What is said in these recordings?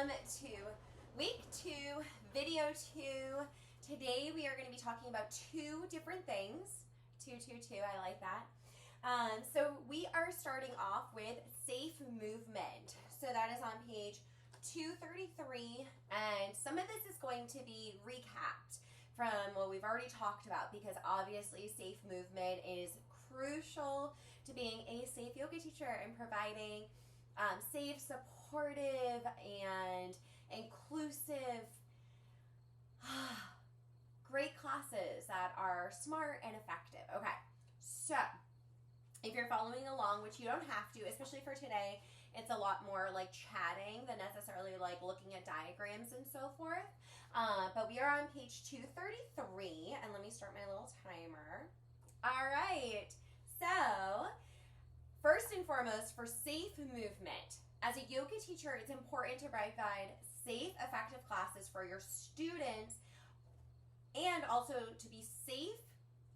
welcome to week 2, video 2. Today we are going to be talking about two different things. Two, I like that. So we are starting off with safe movement. So that is on page 233, and some of this is going to be recapped from what we've already talked about, because obviously safe movement is crucial to being a safe yoga teacher and providing safe, supportive, and inclusive, great classes that are smart and effective. Okay, so if you're following along, which you don't have to, especially for today, it's a lot more like chatting than necessarily like looking at diagrams and so forth. But we are on page 233, and let me start my little timer. All right, so first and foremost, for safe movement, as a yoga teacher, it's important to provide safe, effective classes for your students, and also to be safe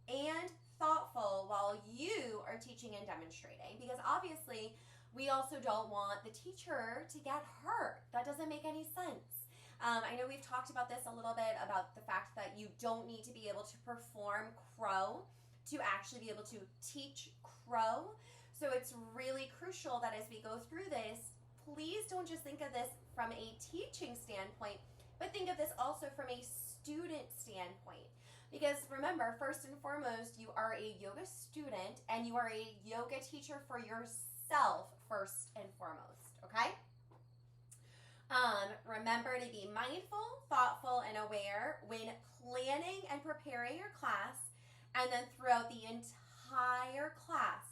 and thoughtful while you are teaching and demonstrating, because obviously we also don't want the teacher to get hurt. That doesn't make any sense. I know we've talked about this a little bit, about the fact that you don't need to be able to perform crow to actually be able to teach crow. So it's really crucial that as we go through this, please don't just think of this from a teaching standpoint, but think of this also from a student standpoint. Because remember, first and foremost, you are a yoga student and you are a yoga teacher for yourself first and foremost, okay? Remember to be mindful, thoughtful, and aware when planning and preparing your class, and then throughout the entire class,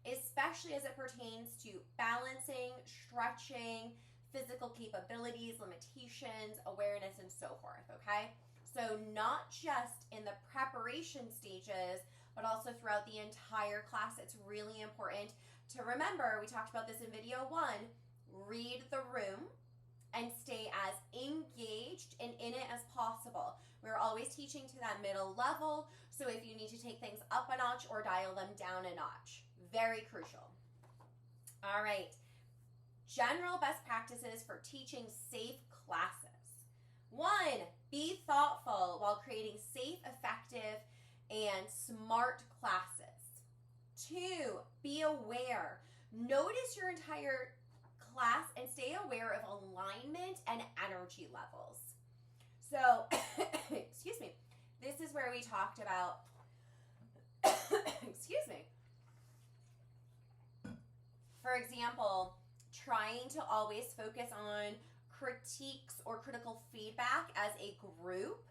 especially as it pertains to balancing, stretching, physical capabilities, limitations, awareness, and so forth, okay? So not just in the preparation stages, but also throughout the entire class. It's really important to remember, we talked about this in video 1, read the room and stay as engaged and in it as possible. We're always teaching to that middle level, so if you need to take things up a notch or dial them down a notch, very crucial. All right, general best practices for teaching safe classes. 1, be thoughtful while creating safe, effective, and smart classes. 2, be aware. Notice your entire class and stay aware of alignment and energy levels. So, excuse me, this is where we talked about, excuse me, for example, trying to always focus on critiques or critical feedback as a group,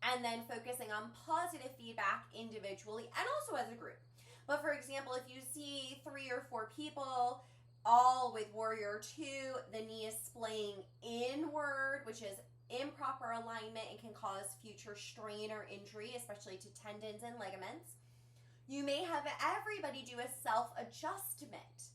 and then focusing on positive feedback individually and also as a group. But for example, if you see 3 or 4 people all with warrior 2, the knee is splaying inward, which is improper alignment and can cause future strain or injury, especially to tendons and ligaments. You may have everybody do a self-adjustment.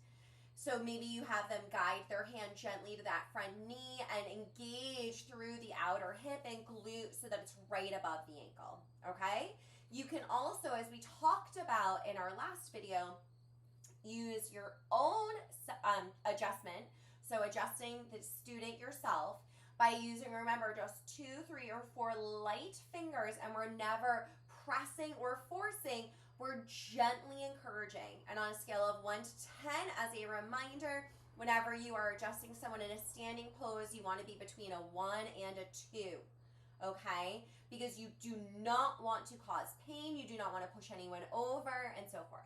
So maybe you have them guide their hand gently to that front knee and engage through the outer hip and glute so that it's right above the ankle, okay? You can also, as we talked about in our last video, use your own adjustment, so adjusting the student yourself by using, remember, just 2, 3, or 4 light fingers, and we're never pressing or forcing, we're gently encouraging. And on a scale of 1 to 10, as a reminder, whenever you are adjusting someone in a standing pose, you want to be between a 1 and a 2, okay? Because you do not want to cause pain, you do not want to push anyone over, and so forth.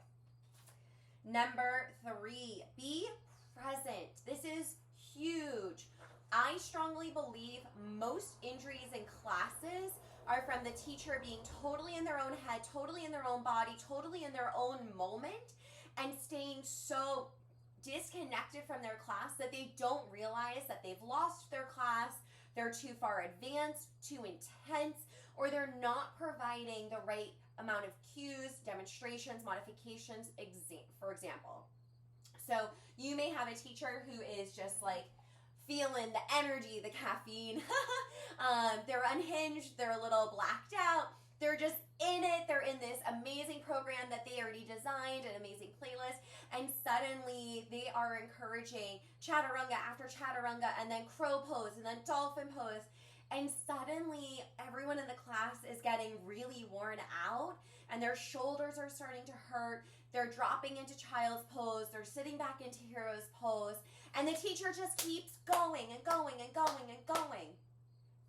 Number 3, be present. This is huge. I strongly believe most injuries in classes are from the teacher being totally in their own head, totally in their own body, totally in their own moment, and staying so disconnected from their class that they don't realize that they've lost their class, they're too far advanced, too intense, or they're not providing the right amount of cues, demonstrations, modifications, for example. So you may have a teacher who is just like feeling the energy, the caffeine. They're unhinged, they're a little blacked out, they're just in it, they're in this amazing program that they already designed, an amazing playlist, and suddenly they are encouraging chaturanga after chaturanga, and then crow pose, and then dolphin pose, and suddenly everyone in the class is getting really worn out, and their shoulders are starting to hurt. They're dropping into child's pose, they're sitting back into hero's pose, and the teacher just keeps going and going and going and going.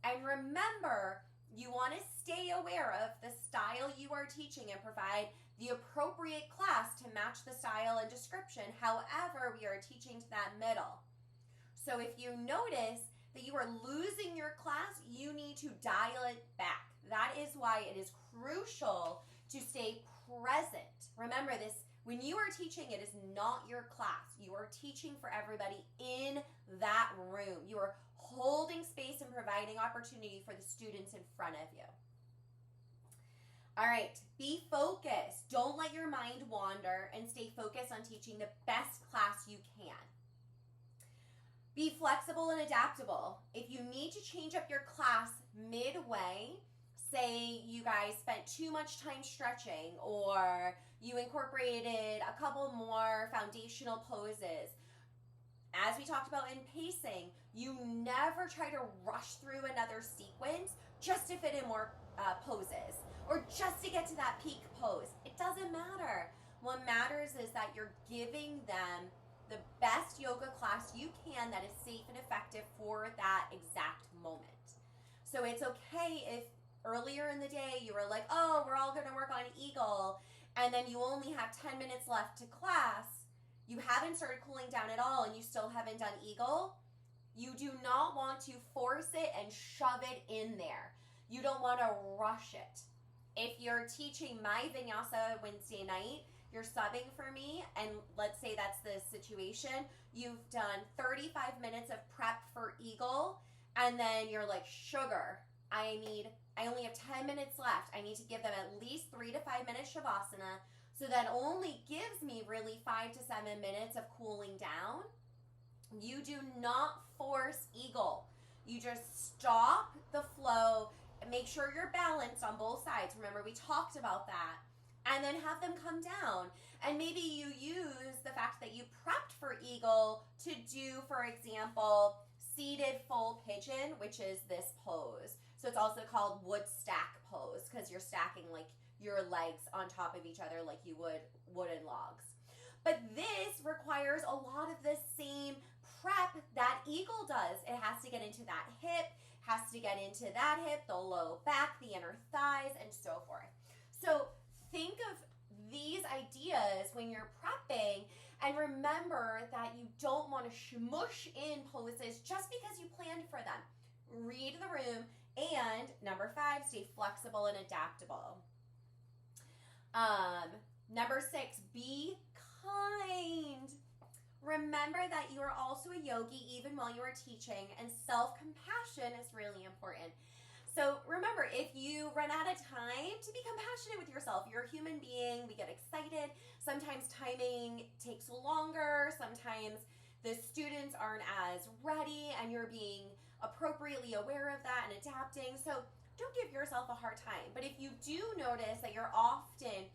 And remember, you want to stay aware of the style you are teaching and provide the appropriate class to match the style and description. However, we are teaching to that middle. So if you notice that you are losing your class, you need to dial it back. That is why it is crucial to stay present. Remember this, when you are teaching, it is not your class. You are teaching for everybody in that room. You are holding space and providing opportunity for the students in front of you. All right, be focused. Don't let your mind wander, and stay focused on teaching the best class you can. Be flexible and adaptable. If you need to change up your class midway, say you guys spent too much time stretching, or you incorporated a couple more foundational poses. As we talked about in pacing, you never try to rush through another sequence just to fit in more poses, or just to get to that peak pose. It doesn't matter. What matters is that you're giving them the best yoga class you can that is safe and effective for that exact moment. So it's okay if earlier in the day you were like, oh, we're all gonna work on Eagle, and then you only have 10 minutes left to class, you haven't started cooling down at all, and you still haven't done Eagle. You do not want to force it and shove it in there. You don't want to rush it. If you're teaching my vinyasa Wednesday night, you're subbing for me, and let's say that's the situation, you've done 35 minutes of prep for Eagle, and then you're like, sugar, I only have 10 minutes left. I need to give them at least 3 to 5 minutes Shavasana, so that only gives me really 5 to 7 minutes of cooling down. You do not force Eagle. You just stop the flow and make sure you're balanced on both sides. Remember, we talked about that. And then have them come down. And maybe you use the fact that you prepped for Eagle to do, for example, seated full pigeon, which is this pose. So it's also called wood stack pose, because you're stacking like your legs on top of each other like you would wooden logs. But this requires a lot of the same prep that Eagle does. It has to get into that hip, has to get into that hip, the low back, the inner thighs, and so forth. So think of these ideas when you're prepping, and remember that you don't want to smush in poses just because you planned for them. Read the room, and number 5, stay flexible and adaptable. Number 6, be kind. Remember that you are also a yogi even while you are teaching, and self-compassion is really important. So remember, if you run out of time, to be compassionate with yourself. You're a human being. We get excited. Sometimes timing takes longer. Sometimes the students aren't as ready, and you're being appropriately aware of that and adapting. So don't give yourself a hard time. But if you do notice that you're often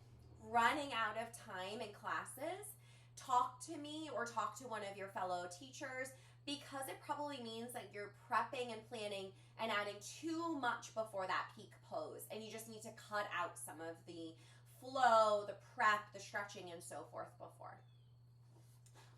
running out of time in classes, talk to me or talk to one of your fellow teachers, because it probably means that you're prepping and planning and adding too much before that peak pose, and you just need to cut out some of the flow, the prep, the stretching, and so forth before.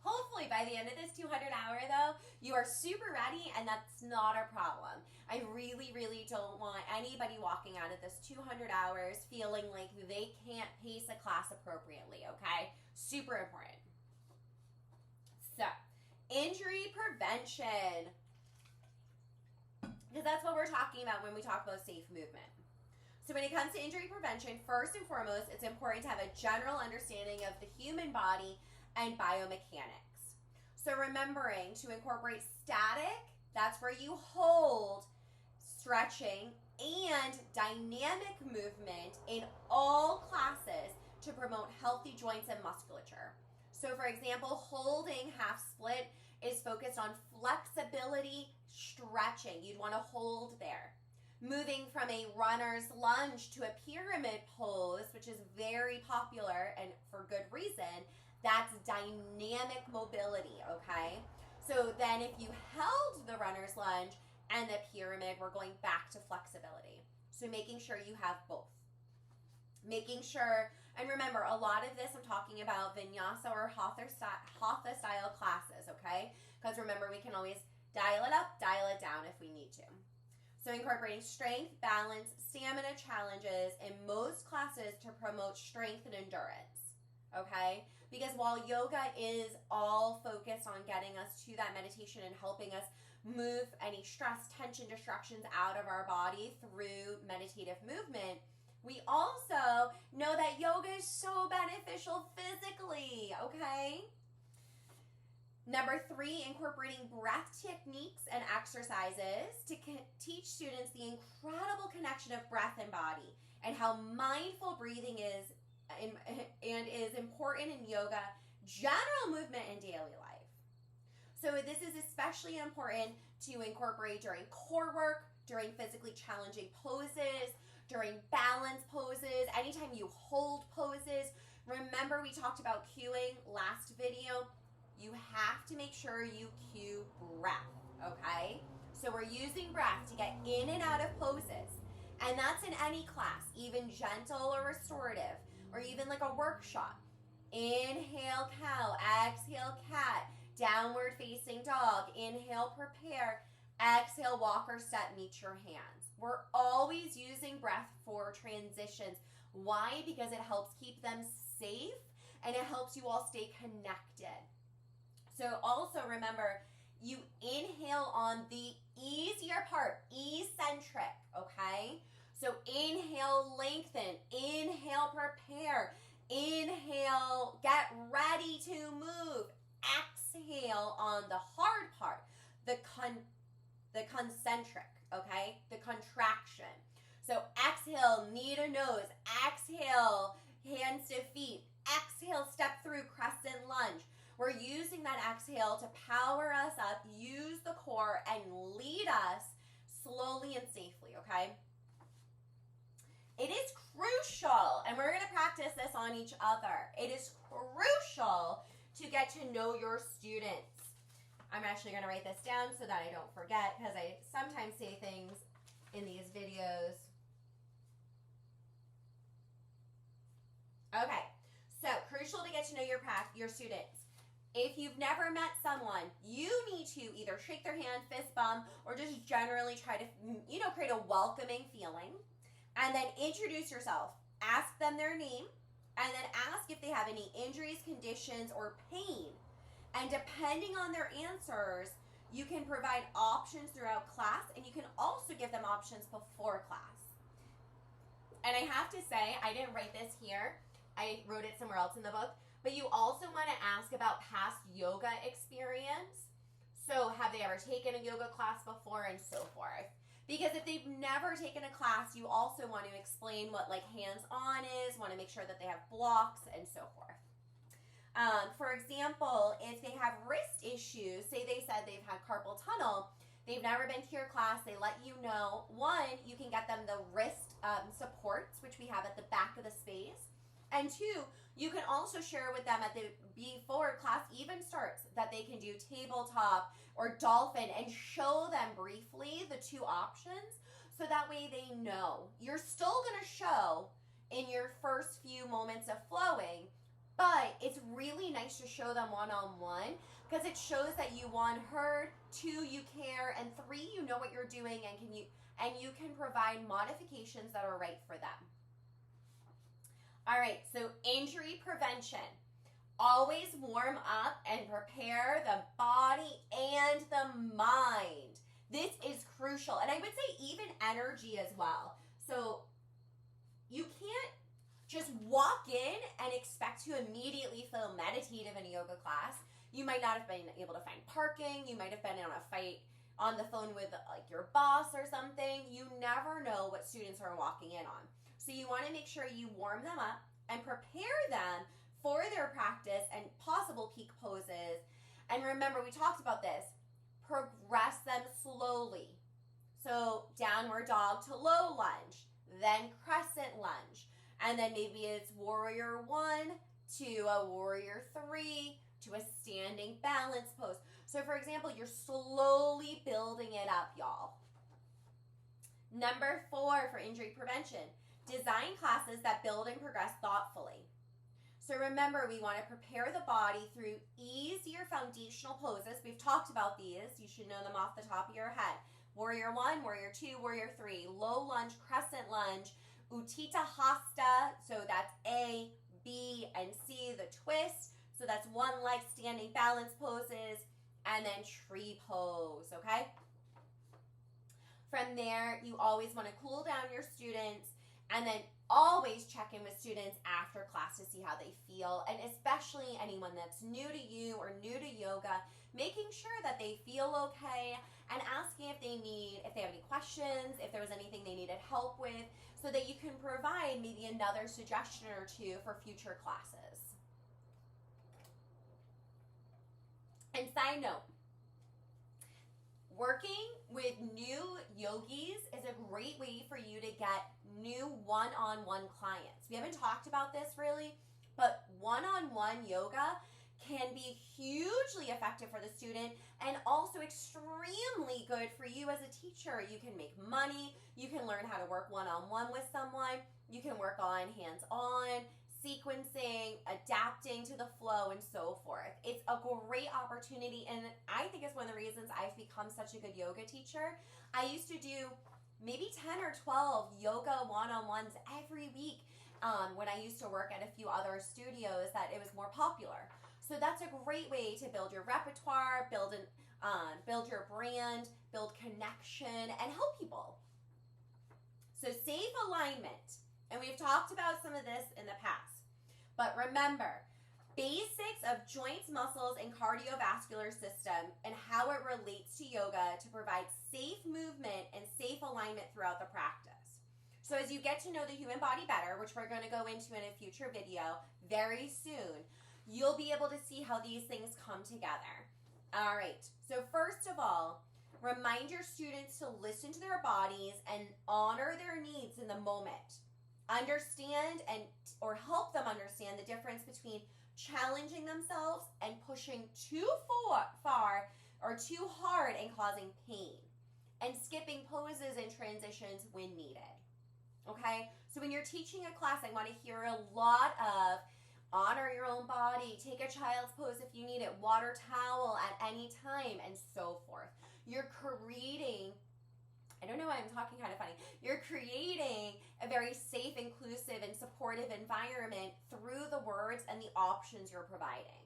Hopefully by the end of this 200 hour though, you are super ready, and that's not a problem. I really, really don't want anybody walking out of this 200 hours feeling like they can't pace a class appropriately, okay? Super important. So, injury prevention, because that's what we're talking about when we talk about safe movement. So when it comes to injury prevention, first and foremost, it's important to have a general understanding of the human body and biomechanics. So remembering to incorporate static, that's where you hold, stretching, and dynamic movement in all classes to promote healthy joints and musculature. So for example, holding half split is focused on flexibility, stretching. You'd want to hold there. Moving from a runner's lunge to a pyramid pose, which is very popular and for good reason, That's dynamic mobility, okay? So then if you held the runner's lunge and the pyramid, we're going back to flexibility. So making sure you have both. Making sure, and remember, a lot of this I'm talking about vinyasa or hatha style classes, okay? Because remember, we can always dial it up, dial it down if we need to. So incorporating strength, balance, stamina challenges in most classes to promote strength and endurance, okay? Because while yoga is all focused on getting us to that meditation and helping us move any stress, tension, distractions out of our body through meditative movement, we also know that yoga is so beneficial physically, okay? Number 3, incorporating breath techniques and exercises to teach students the incredible connection of breath and body and how mindful breathing is and is important in yoga, general movement, and daily life. So this is especially important to incorporate during core work, during physically challenging poses, during balance poses, anytime you hold poses. Remember, we talked about cueing last video. You have to make sure you cue breath, okay? So we're using breath to get in and out of poses. And that's in any class, even gentle or restorative, or even like a workshop. Inhale, cow. Exhale, cat. Downward facing dog. Inhale, prepare. Exhale, walk or step, meet your hands. We're always using breath for transitions. Why? Because it helps keep them safe and it helps you all stay connected. So also remember, you inhale on the easier part, eccentric, okay? So inhale, lengthen. Inhale, prepare. Inhale, get ready to move. Exhale on the hard part, the concentric, okay? The contraction. So exhale, knee to nose. Exhale, hands to feet. Exhale, step through crescent lunge. We're using that exhale to power us up, use the core, and lead us slowly and safely, okay? It is crucial, and we're going to practice this on each other. It is crucial to get to know your students. I'm actually going to write this down so that I don't forget, because I sometimes say things in these videos. Okay, so crucial to get to know your students. If you've never met someone, you need to either shake their hand, fist bump, or just generally try to, create a welcoming feeling. And then introduce yourself. Ask them their name, and then ask if they have any injuries, conditions, or pain. And depending on their answers, you can provide options throughout class, and you can also give them options before class. And I have to say, I didn't write this here. I wrote it somewhere else in the book. But you also want to ask about past yoga experience. So have they ever taken a yoga class before, and so forth. Because if they've never taken a class, you also want to explain what like hands-on is, want to make sure that they have blocks, and so forth. For example, if they have wrist issues, say they said they've had carpal tunnel, they've never been to your class, they let you know. One, you can get them the wrist supports, which we have at the back of the space. And 2, you can also share with them before class even starts that they can do tabletop or dolphin and show them briefly the 2 options so that way they know. You're still going to show in your first few moments of flowing, but it's really nice to show them one-on-one because it shows that you, 1, heard, 2, you care, and 3, you know what you're doing and you can provide modifications that are right for them. All right, so injury prevention. Always warm up and prepare the body and the mind. This is crucial. And I would say even energy as well. So you can't just walk in and expect to immediately feel meditative in a yoga class. You might not have been able to find parking. You might have been in a fight on the phone with like your boss or something. You never know what students are walking in on. So you want to make sure you warm them up and prepare them for their practice and possible peak poses. And remember, we talked about this. Progress them slowly. So downward dog to low lunge, then crescent lunge. And then maybe it's warrior 1 to a warrior 3 to a standing balance pose. So for example, you're slowly building it up, y'all. Number 4 for injury prevention, design classes that build and progress thoughtfully. So remember, we want to prepare the body through easier foundational poses. We've talked about these. You should know them off the top of your head. Warrior 1, Warrior 2, Warrior 3, low lunge, crescent lunge, Utthita Hasta, so that's A, B, and C, the twist. So that's one leg standing balance poses, and then tree pose, okay? From there, you always want to cool down your students, and then always check in with students after class to see how they feel, and especially anyone that's new to you or new to yoga, making sure that they feel okay and asking if they have any questions, if there was anything they needed help with, so that you can provide maybe another suggestion or two for future classes. And side note, working with new yogis is a great way for you to get new one-on-one clients. We haven't talked about this really, but one-on-one yoga can be hugely effective for the student and also extremely good for you as a teacher. You can make money, you can learn how to work one-on-one with someone, you can work on hands-on, sequencing, adapting to the flow, and so forth. It's a great opportunity, and I think it's one of the reasons I've become such a good yoga teacher. I used to do maybe 10 or 12 yoga one-on-ones every week when I used to work at a few other studios that it was more popular. So that's a great way to build your repertoire, build your brand, build connection, and help people. So safe alignment, and we've talked about some of this in the past, but remember, basics of joints, muscles, and cardiovascular system and how it relates to yoga to provide safe movement and safe alignment throughout the practice. So as you get to know the human body better, which we're going to go into in a future video very soon, you'll be able to see how these things come together. All right, so first of all, remind your students to listen to their bodies and honor their needs in the moment. Understand or help them understand the difference between challenging themselves and pushing too far or too hard and causing pain, and skipping poses and transitions when needed. Okay, so when you're teaching a class, I want to hear a lot of honor your own body, take a child's pose if you need it, water towel at any time, and so forth. You're creating, I don't know why I'm talking kind of funny, you're creating a very safe, inclusive, and supportive environment through the words and the options you're providing.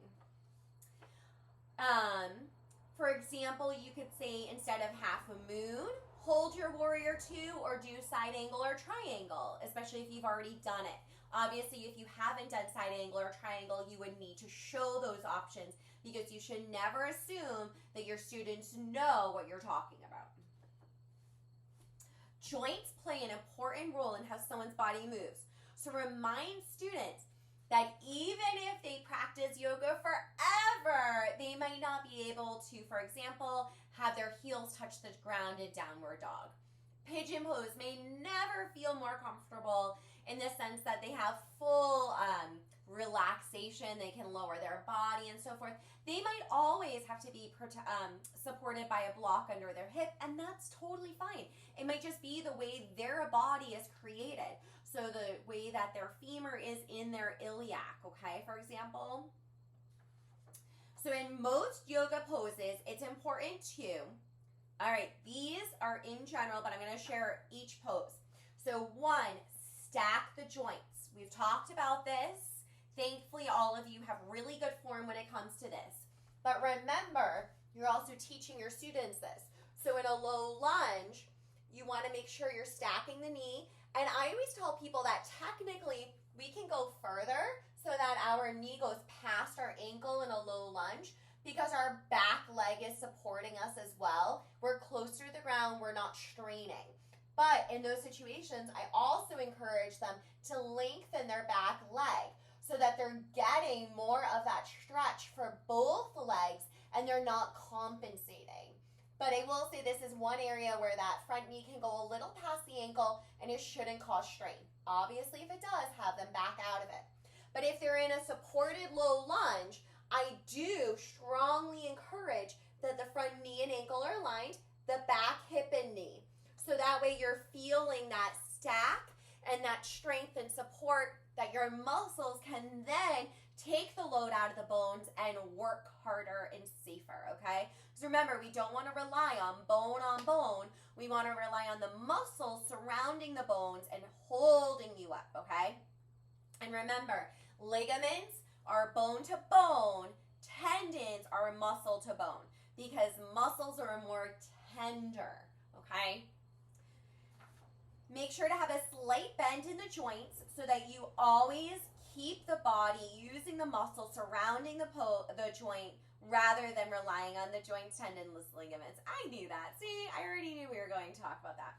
For example, you could say instead of half a moon, hold your warrior 2 or do side angle or triangle, especially if you've already done it. Obviously, if you haven't done side angle or triangle, you would need to show those options because you should never assume that your students know what you're talking about. Joints play an important role in how someone's body moves. So remind students that even if they practice yoga forever, they might not be able to, for example, have their heels touch the ground in downward dog. Pigeon pose may never feel more comfortable in the sense that they have full relaxation, they can lower their body and so forth. They might always have to be supported by a block under their hip, and that's totally fine. It might just be the way their body is created. So the way that their femur is in their iliac, okay, for example. So in most yoga poses, it's important to, all right, these are in general, but I'm going to share each pose. So 1, stack the joints. We've talked about this. Thankfully, all of you have really good form when it comes to this. But remember, you're also teaching your students this. So in a low lunge, you want to make sure you're stacking the knee. And I always tell people that technically we can go further so that our knee goes past our ankle in a low lunge because our back leg is supporting us as well. We're closer to the ground, we're not straining. But in those situations, I also encourage them to lengthen their back leg so that they're getting more of that stretch for both legs and they're not compensating. But I will say this is one area where that front knee can go a little past the ankle and it shouldn't cause strain. Obviously, if it does, have them back out of it. But if they're in a supported low lunge, I do strongly encourage that the front knee and ankle are aligned, the back, hip, and knee. So that way you're feeling that stack and that strength and support that your muscles can then take the load out of the bones and work harder and safer, okay? Because remember, we don't want to rely on bone. We want to rely on the muscles surrounding the bones and holding you up, okay? And remember, ligaments are bone to bone, tendons are muscle to bone because muscles are more tender, okay? Make sure to have a slight bend in the joints so that you always keep the body using the muscle surrounding the joint rather than relying on the joints, tendons, ligaments. I knew that. See, I already knew we were going to talk about that.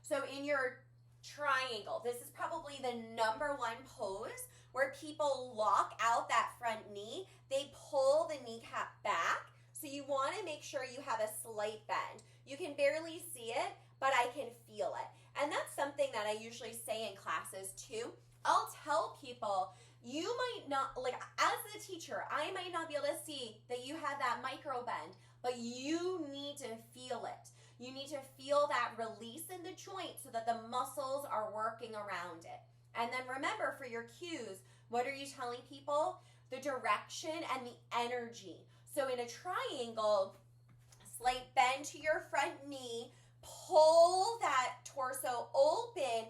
So in your triangle, this is probably the number one pose where people lock out that front knee. They pull the kneecap back. So you want to make sure you have a slight bend. You can barely see it, but I can feel it. And that's something that I usually say in classes too. I'll tell people, you might not, like as the teacher, I might not be able to see that you have that micro bend, but you need to feel it. You need to feel that release in the joint so that the muscles are working around it. And then remember, for your cues, what are you telling people? The direction and the energy. So in a triangle, slight bend to your front knee, pull that torso open,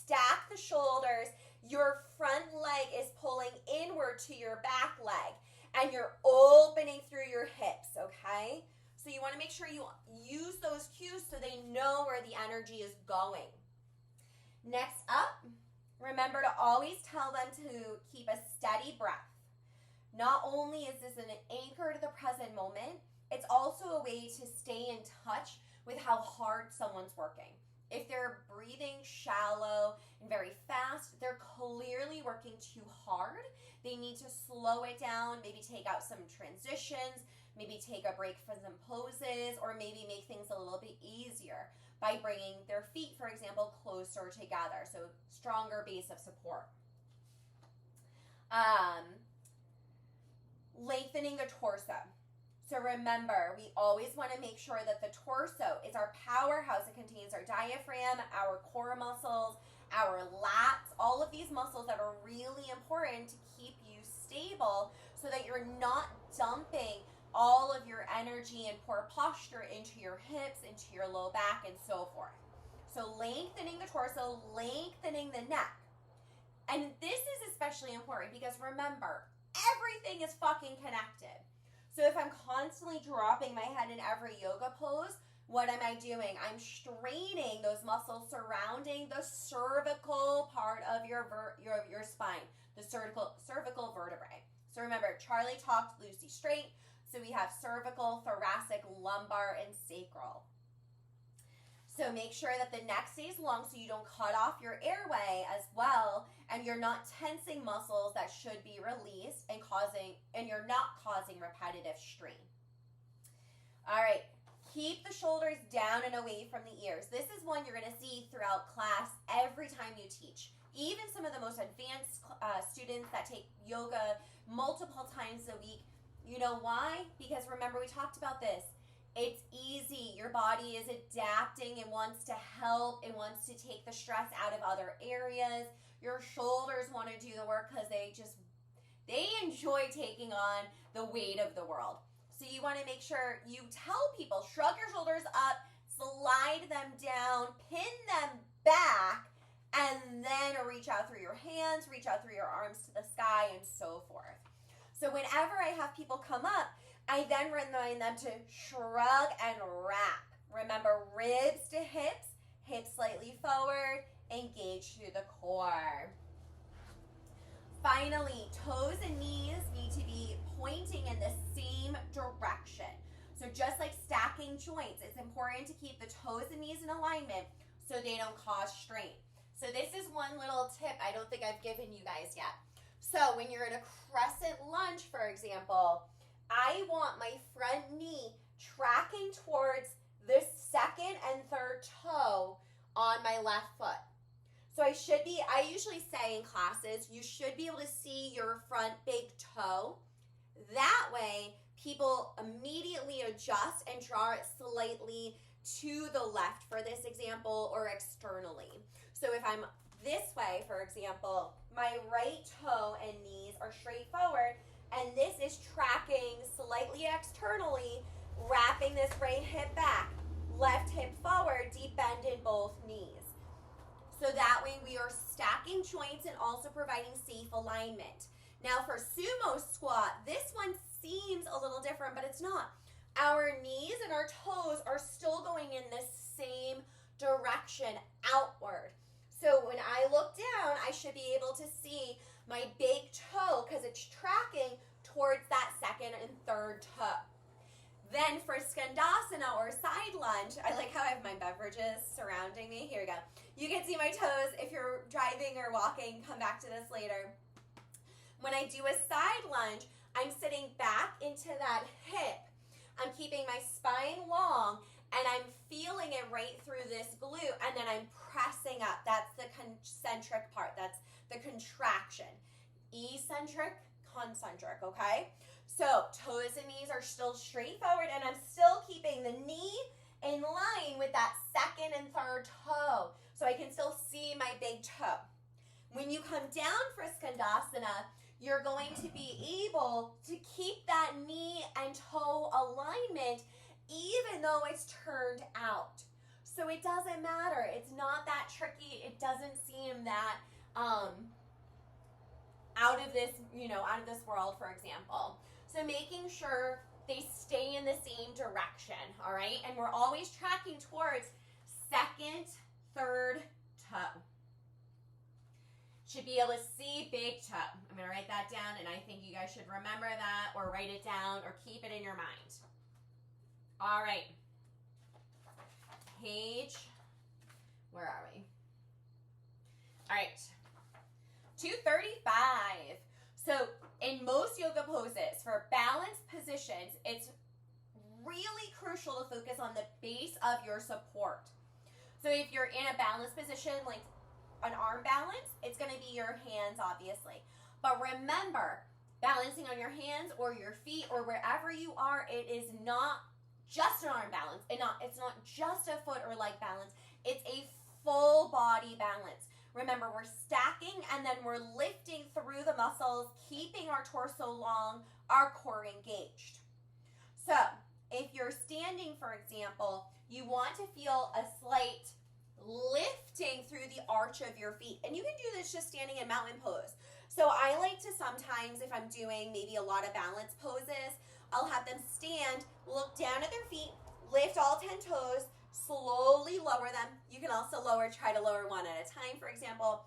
stack the shoulders. Your front leg is pulling inward to your back leg, and you're opening through your hips, okay? So you want to make sure you use those cues so they know where the energy is going. Next up, remember to always tell them to keep a steady breath. Not only is this an anchor to the present moment, it's also a way to stay in touch with how hard someone's working. If they're breathing shallow and very fast, they're clearly working too hard. They need to slow it down, maybe take out some transitions, maybe take a break from some poses, or maybe make things a little bit easier by bringing their feet, for example, closer together. So stronger base of support. Lengthening the torso. So remember, we always want to make sure that the torso is our powerhouse. It contains our diaphragm, our core muscles, our lats, all of these muscles that are really important to keep you stable so that you're not dumping all of your energy and poor posture into your hips, into your low back, and so forth. So lengthening the torso, lengthening the neck. And this is especially important because remember, everything is fucking connected. So if I'm constantly dropping my head in every yoga pose, what am I doing? I'm straining those muscles surrounding the cervical part of your spine, the cervical vertebrae. So remember, Charlie talked Lucy straight. So we have cervical, thoracic, lumbar, and sacral. So make sure that the neck stays long so you don't cut off your airway as well, and you're not tensing muscles that should be released and you're not causing repetitive strain. All right, keep the shoulders down and away from the ears. This is one you're going to see throughout class every time you teach. Even some of the most advanced students that take yoga multiple times a week. You know why? Because remember, we talked about this. It's easy. Your body is adapting. It wants to help. It wants to take the stress out of other areas. Your shoulders want to do the work because they enjoy taking on the weight of the world. So you want to make sure you tell people, shrug your shoulders up, slide them down, pin them back, and then reach out through your hands, reach out through your arms to the sky, and so forth. So whenever I have people come up, I then remind them to shrug and wrap. Remember, ribs to hips, hips slightly forward, engage through the core. Finally, toes and knees need to be pointing in the same direction. So just like stacking joints, it's important to keep the toes and knees in alignment so they don't cause strain. So this is one little tip I don't think I've given you guys yet. So when you're in a crescent lunge, for example, I want my front knee tracking towards the second and third toe on my left foot. So I usually say in classes, you should be able to see your front big toe. That way, people immediately adjust and draw it slightly to the left for this example, or externally. So if I'm this way, for example, my right toe and knees are straight forward, and this is tracking slightly externally, wrapping this right hip back, left hip forward, deep bend in both knees. So that way we are stacking joints and also providing safe alignment. Now for sumo squat, this one seems a little different, but it's not. Our knees and our toes are still going in the same direction, outward. So when I look down, I should be able to see my big toe because it's tracking towards that second and third toe. Then for Skandasana or side lunge, I like how I have my beverages surrounding me. Here we go. You can see my toes. If you're driving or walking, come back to this later. When I do a side lunge, I'm sitting back into that hip. I'm keeping my spine long, and I'm feeling it right through this glute, and then I'm pressing up. That's the concentric part. That's the contraction. Eccentric, concentric, okay? So toes and knees are still straight forward, and I'm still keeping the knee in line with that second and third toe, so I can still see my big toe. When you come down for Skandasana, you're going to be able to keep that knee and toe alignment even though it's turned out. So it doesn't matter. It's not that tricky. It doesn't seem that out of this world, for example. So making sure they stay in the same direction, all right? And we're always tracking towards second, third toe. Should be able to see big toe. I'm going to write that down, and I think you guys should remember that or write it down or keep it in your mind. All right. Page, where are we? All right. 235. So in most yoga poses, for balanced positions, it's really crucial to focus on the base of your support. So if you're in a balanced position, like an arm balance, it's going to be your hands, obviously. But remember, balancing on your hands or your feet or wherever you are, it is not just an arm balance. It's not just a foot or leg balance. It's a full body balance. Remember, we're stacking and then we're lifting through the muscles, keeping our torso long, our core engaged. So if you're standing, for example, you want to feel a slight lifting through the arch of your feet. And you can do this just standing in mountain pose. So I like to sometimes, if I'm doing maybe a lot of balance poses, I'll have them stand, look down at their feet, lift all 10 toes, slowly lower them. You can also try to lower one at a time, for example,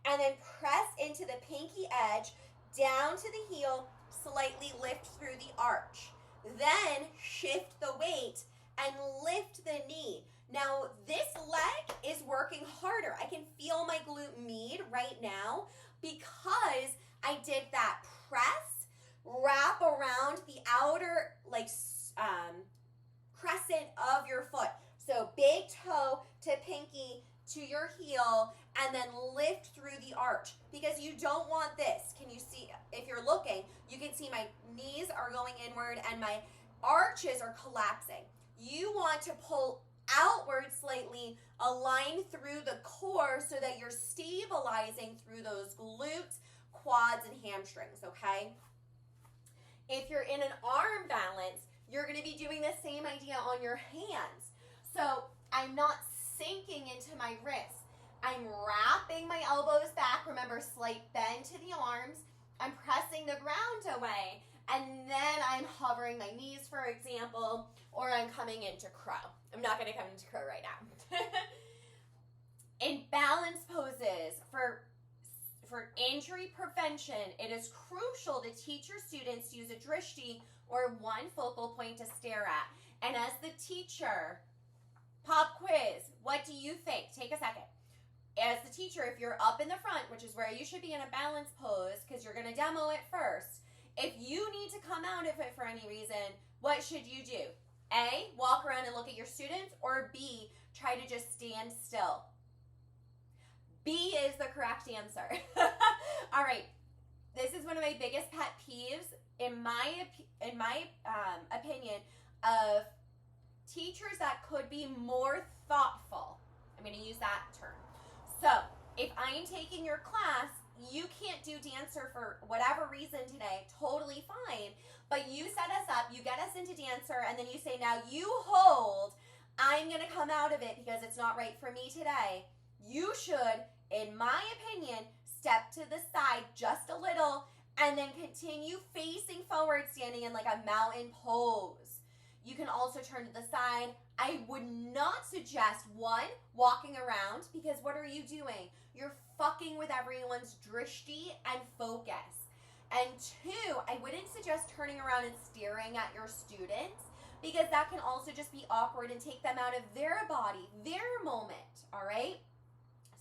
and then press into the pinky edge, down to the heel, slightly lift through the arch. Then shift the weight and lift the knee. Now, this leg is working harder. I can feel my glute med right now because I did that press, wrap around the outer crescent of your foot. So big toe to pinky to your heel, and then lift through the arch, because you don't want this. Can you see? If you're looking, you can see my knees are going inward and my arches are collapsing. You want to pull outward slightly, align through the core so that you're stabilizing through those glutes, quads, and hamstrings, okay? If you're in an arm balance, you're going to be doing the same idea on your hands. So I'm not sinking into my wrists. I'm wrapping my elbows back. Remember, slight bend to the arms. I'm pressing the ground away. And then I'm hovering my knees, for example, or I'm coming into crow. I'm not going to come into crow right now. In balance poses, for injury prevention, it is crucial to teach your students to use a drishti, or one focal point to stare at. And as the teacher, pop quiz, what do you think? Take a second. As the teacher, if you're up in the front, which is where you should be in a balance pose, because you're going to demo it first, if you need to come out of it for any reason, what should you do? A, walk around and look at your students, or B, try to just stand still. B is the correct answer. All right. This is one of my biggest pet peeves, in my opinion, of teachers that could be more thoughtful. I'm going to use that term. So, if I am taking your class, you can't do Dancer for whatever reason today, totally fine. But you set us up, you get us into Dancer, and then you say, now you hold, I'm going to come out of it because it's not right for me today. You should, in my opinion, step to the side just a little and then continue facing forward, standing in like a mountain pose. You can also turn to the side. I would not suggest, one, walking around, because what are you doing? You're fucking with everyone's drishti and focus. And two, I wouldn't suggest turning around and staring at your students, because that can also just be awkward and take them out of their body, their moment, all right?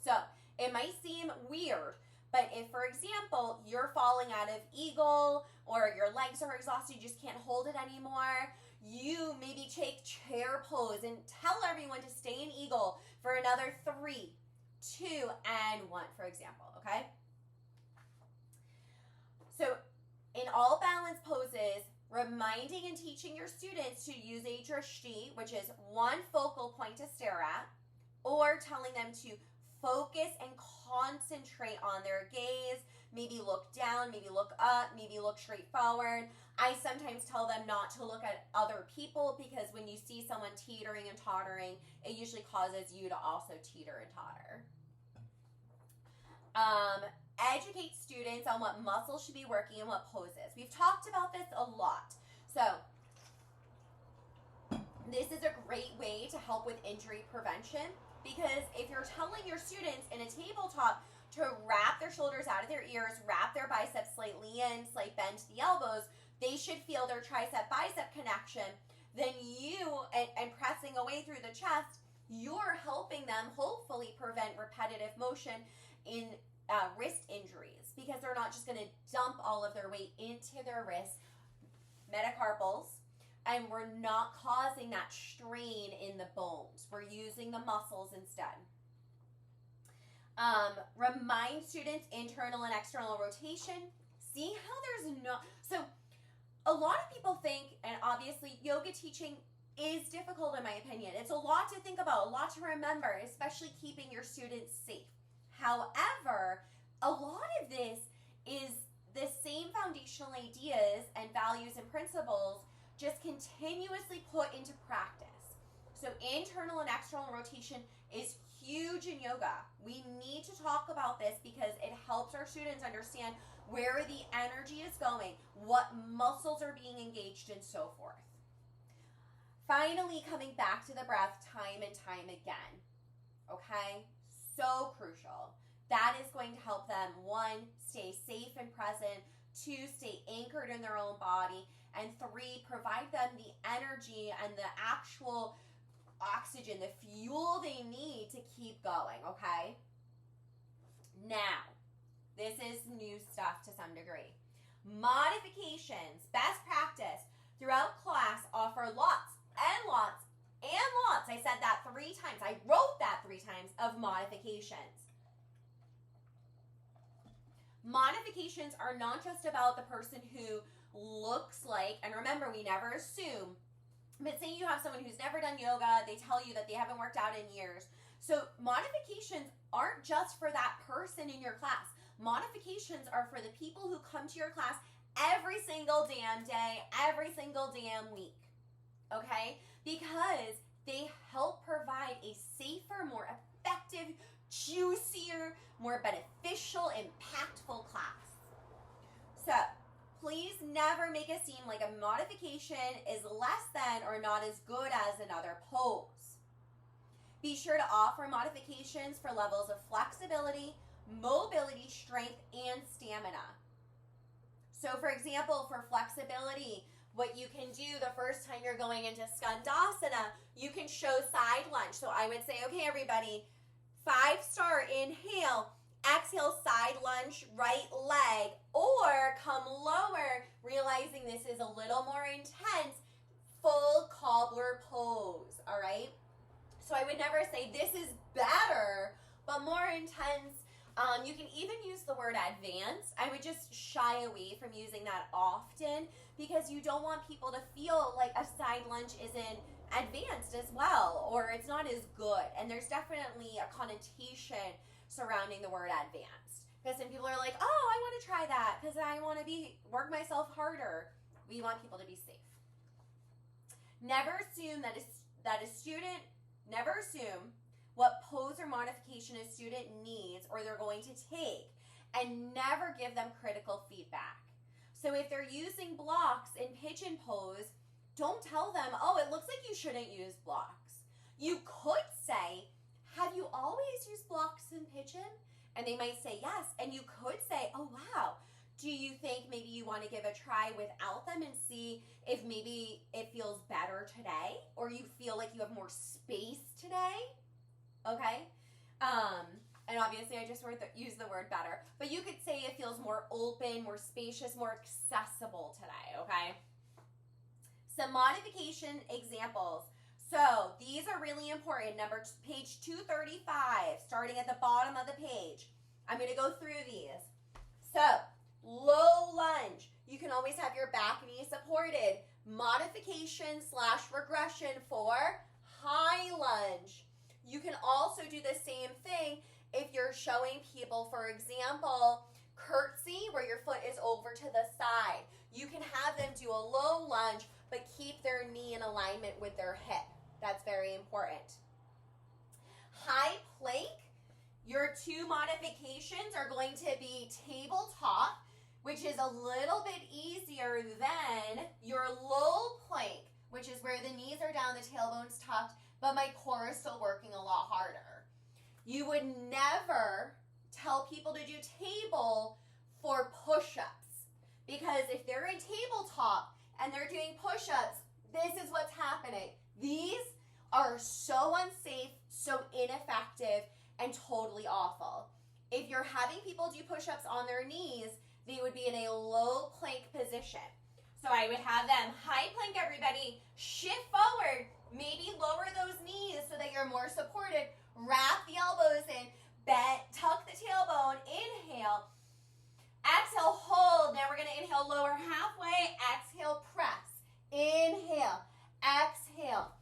So it might seem weird, but if, for example, you're falling out of eagle or your legs are exhausted, you just can't hold it anymore, you maybe take chair pose and tell everyone to stay in eagle for another 3, 2, and 1, for example, okay? So in all balance poses, reminding and teaching your students to use a drishti, which is one focal point to stare at, or telling them to focus and concentrate on their gaze, maybe look down, maybe look up, maybe look straight forward. I sometimes tell them not to look at other people, because when you see someone teetering and tottering, it usually causes you to also teeter and totter. Educate students on what muscles should be working and what poses. We've talked about this a lot. So this is a great way to help with injury prevention, because if you're telling your students in a tabletop to wrap their shoulders out of their ears, wrap their biceps slightly in, slight bend to the elbows, they should feel their tricep-bicep connection. Then you, and pressing away through the chest, you're helping them hopefully prevent repetitive motion in wrist injuries, because they're not just going to dump all of their weight into their wrists, metacarpals, and we're not causing that strain in the bones. We're using the muscles instead. Remind students internal and external rotation. See how there's no... So a lot of people think, and obviously yoga teaching is difficult in my opinion. It's a lot to think about, a lot to remember, especially keeping your students safe. However, a lot of this is the same foundational ideas and values and principles, just continuously put into practice. So internal and external rotation is huge in yoga. We need to talk about this because it helps our students understand where the energy is going, what muscles are being engaged, and so forth. Finally, coming back to the breath time and time again. Okay? So crucial. That is going to help them, 1, stay safe and present, 2, stay anchored in their own body, and 3, provide them the energy and the actual oxygen, the fuel they need to keep going, okay? Now, this is new stuff to some degree. Modifications, best practice, throughout class offer lots and lots and lots. I said that 3 times. I wrote that 3 times of modifications. Modifications are not just about the person who looks like, and remember, we never assume, but say you have someone who's never done yoga, they tell you that they haven't worked out in years. So modifications aren't just for that person in your class. Modifications are for the people who come to your class every single damn day, every single damn week. Okay? Because they help provide a safer, more effective, juicier, more beneficial, impactful class. So, please never make it seem like a modification is less than or not as good as another pose. Be sure to offer modifications for levels of flexibility, mobility, strength, and stamina. So, for example, for flexibility, what you can do the first time you're going into Skandasana, you can show side lunge. So I would say, okay, everybody, 5-star, inhale, exhale, side lunge, right leg, or come lower, realizing this is a little more intense, full cobbler pose, all right? So I would never say this is better but more intense. You can even use the word advanced. I would just shy away from using that often because you don't want people to feel like a side lunch isn't advanced as well, or it's not as good. And there's definitely a connotation surrounding the word advanced. Because some people are like, oh, I want to try that because I want to work myself harder. We want people to be safe. Never assume never assume what pose or modification a student needs or they're going to take, and never give them critical feedback. So if they're using blocks in pigeon pose, don't tell them, oh, it looks like you shouldn't use blocks. You could say, have you always used blocks in pigeon? And they might say yes. And you could say, oh, wow, do you think maybe you want to give a try without them and see if maybe it feels better today, or you feel like you have more space today? Okay? And obviously I just used the word better, but you could say it feels more open, more spacious, more accessible today, okay? Some modification examples. So these are really important. Page 235, starting at the bottom of the page. I'm going to go through these. So, low lunge. You can always have your back knee supported. Modification/regression for high lunge. You can also do the same thing if you're showing people, for example, curtsy, where your foot is over to the side. You can have them do a low lunge, but keep their knee in alignment with their hip. That's very important. High plank, your two modifications are going to be tabletop, which is a little bit easier than your low plank, which is where the knees are down, the tailbone's tucked, but my core is still working a lot harder. You would never tell people to do table for push-ups, because if they're in tabletop and they're doing push-ups, this is what's happening. These are so unsafe, so ineffective, and totally awful. If you're having people do push-ups on their knees, they would be in a low plank position. So I would have them high plank, everybody, shift forward, maybe lower those knees so that you're more supported, wrap the elbows in, bend, tuck the tailbone, inhale, exhale, hold. Now we're going to inhale, lower halfway, exhale, press, inhale, exhale.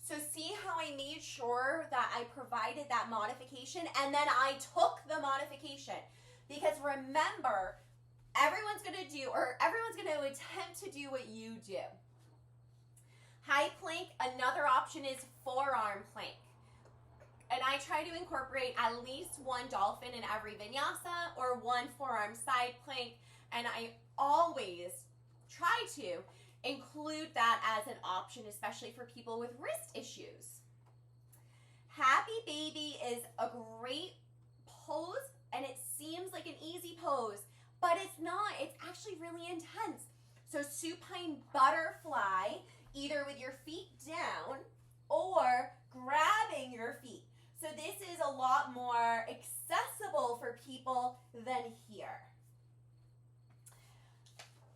So see how I made sure that I provided that modification and then I took the modification. Because remember, everyone's going to attempt to do what you do. High plank, another option is forearm plank. And I try to incorporate at least one dolphin in every vinyasa or one forearm side plank. And I always try to include that as an option, especially for people with wrist issues. Happy baby is a great pose, and it seems like an easy pose, but it's not. It's actually really intense. So supine butterfly, either with your feet down or grabbing your feet. So this is a lot more accessible for people than here.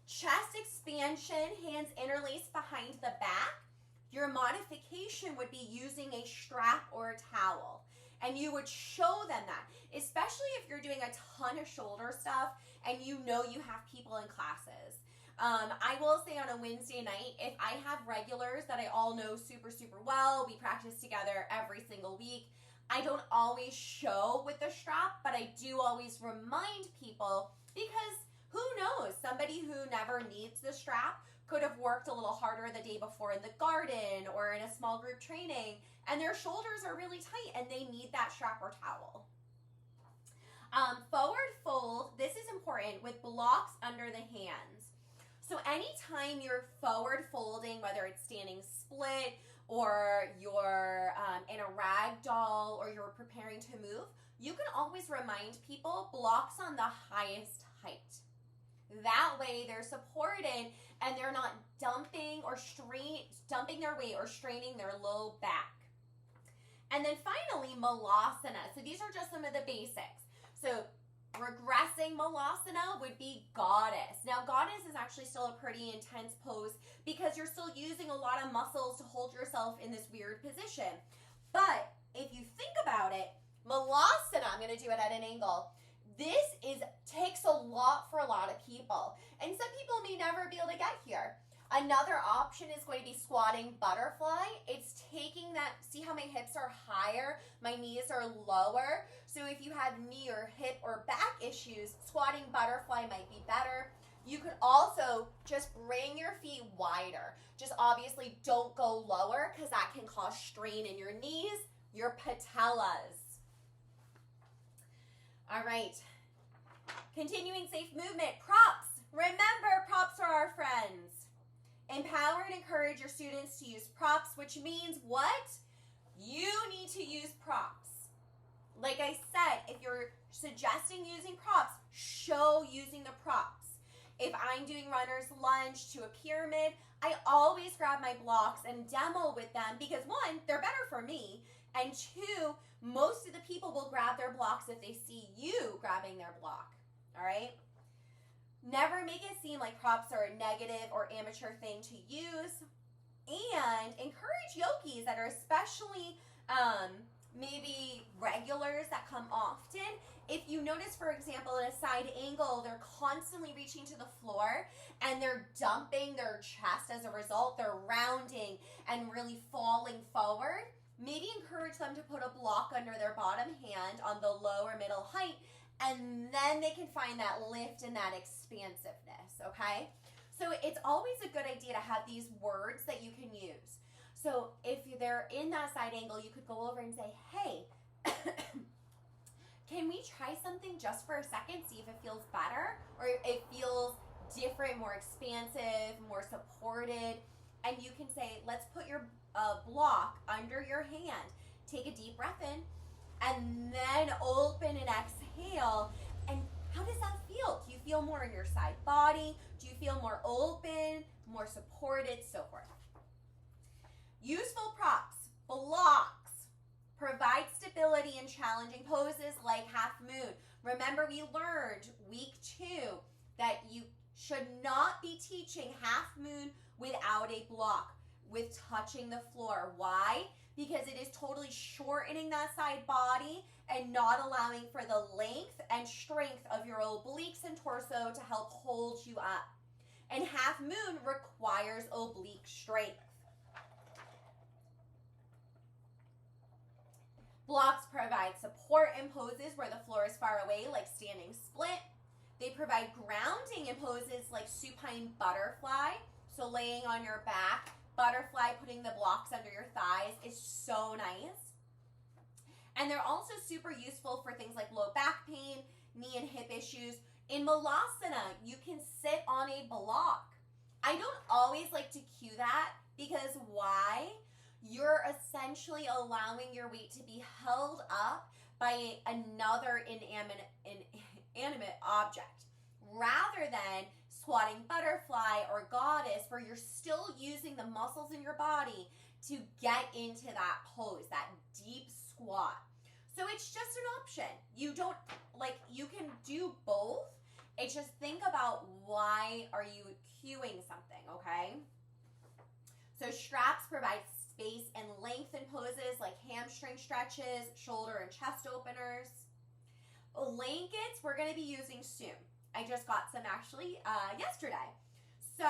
Chest expansion, hands interlaced behind the back. Your modification would be using a strap or a towel. And you would show them that, especially if you're doing a ton of shoulder stuff and you know you have people in classes. I will say on a Wednesday night, if I have regulars that I all know super, super well, we practice together every single week, I don't always show with the strap, but I do always remind people, because who knows, somebody who never needs the strap could have worked a little harder the day before in the garden or in a small group training, and their shoulders are really tight and they need that strap or towel. Forward fold, this is important, with blocks under the hands. So anytime you're forward folding, whether it's standing split or you're in a rag doll or you're preparing to move, you can always remind people blocks on the highest height. That way they're supported and they're not dumping their weight or straining their low back. And then finally, malasana. So these are just some of the basics. So regressing malasana would be goddess. Now, goddess is actually still a pretty intense pose because you're still using a lot of muscles to hold yourself in this weird position. But if you think about it, Malasana, I'm going to do it at an angle. This takes a lot for a lot of people. And some people may never be able to get here. Another option is going to be squatting butterfly. It's taking that, see how my hips are higher, my knees are lower. So if you have knee or hip or back issues, squatting butterfly might be better. You could also just bring your feet wider. Just obviously don't go lower because that can cause strain in your knees, your patellas. All right. Continuing safe movement, props. Remember, props are our friends. Empower and encourage your students to use props, which means what? You need to use props. Like I said, if you're suggesting using props, show using the props. If I'm doing runner's lunge to a pyramid, I always grab my blocks and demo with them because one, they're better for me, and two, most of the people will grab their blocks if they see you grabbing their block. All right? Never make it seem like props are a negative or amateur thing to use. And encourage yogis that are especially maybe regulars that come often. If you notice, for example, in a side angle, they're constantly reaching to the floor and they're dumping their chest as a result. They're rounding and really falling forward. Maybe encourage them to put a block under their bottom hand on the low or middle height, and then they can find that lift and that expansiveness, okay? So it's always a good idea to have these words that you can use. So if they're in that side angle, you could go over and say, hey, can we try something just for a second, see if it feels better, or it feels different, more expansive, more supported? And you can say, let's put your block under your hand. Take a deep breath in, and then open and exhale. And how does that feel? Do you feel more in your side body? Do you feel more open, more supported, so forth? Useful props, blocks, provide stability in challenging poses like half moon. Remember, we learned week 2 that you should not be teaching half moon without a block, with touching the floor. Why? Because it is totally shortening that side body and not allowing for the length and strength of your obliques and torso to help hold you up. And half moon requires oblique strength. Blocks provide support in poses where the floor is far away, like standing split. They provide grounding in poses like supine butterfly, so laying on your back. Butterfly, putting the blocks under your thighs is so nice. And they're also super useful for things like low back pain, knee and hip issues. In Malasana, you can sit on a block. I don't always like to cue that because why? You're essentially allowing your weight to be held up by another inanimate object, rather than squatting butterfly or goddess, where you're still using the muscles in your body to get into that pose, that deep squat. So it's just an option. You can do both. It's just think about why are you cueing something, okay? So straps provide space and length in poses like hamstring stretches, shoulder and chest openers. Blankets we're going to be using soon. I just got some actually yesterday. So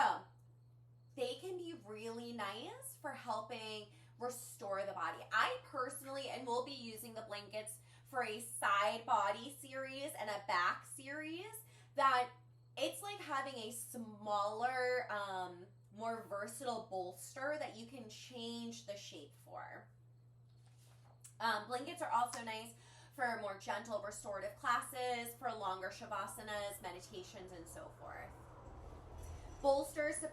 they can be really nice for helping restore the body. I personally, and we'll be using the blankets for a side body series and a back series, that it's like having a smaller, more versatile bolster that you can change the shape for. Blankets are also nice for more gentle restorative classes, for longer shavasanas, meditations, and so forth. Bolsters to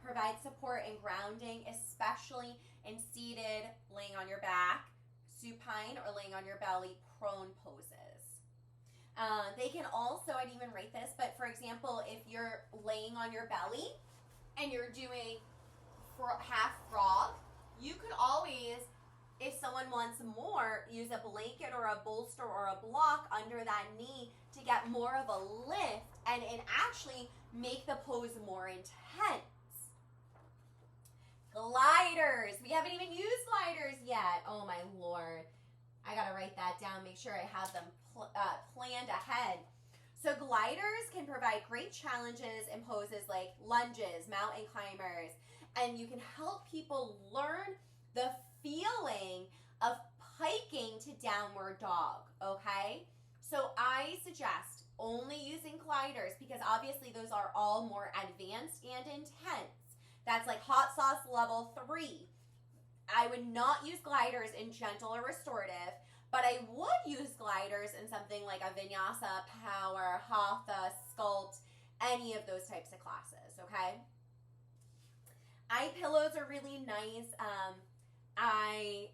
provide support and grounding, especially in seated, laying on your back, supine, or laying on your belly, prone poses. They can also, I'd even rate this, but for example, if you're laying on your belly and you're doing half frog, you could always, if someone wants more, use a blanket or a bolster or a block under that knee to get more of a lift and actually make the pose more intense. Gliders. We haven't even used gliders yet. Oh my Lord. I got to write that down, make sure I have them planned ahead. So gliders can provide great challenges and poses like lunges, mountain climbers, and you can help people learn the feeling of hiking to downward dog, okay? So I suggest only using gliders because obviously those are all more advanced and intense. That's like hot sauce level 3. I would not use gliders in gentle or restorative, but I would use gliders in something like a vinyasa, power, hatha, sculpt, any of those types of classes, okay? Eye pillows are really nice. I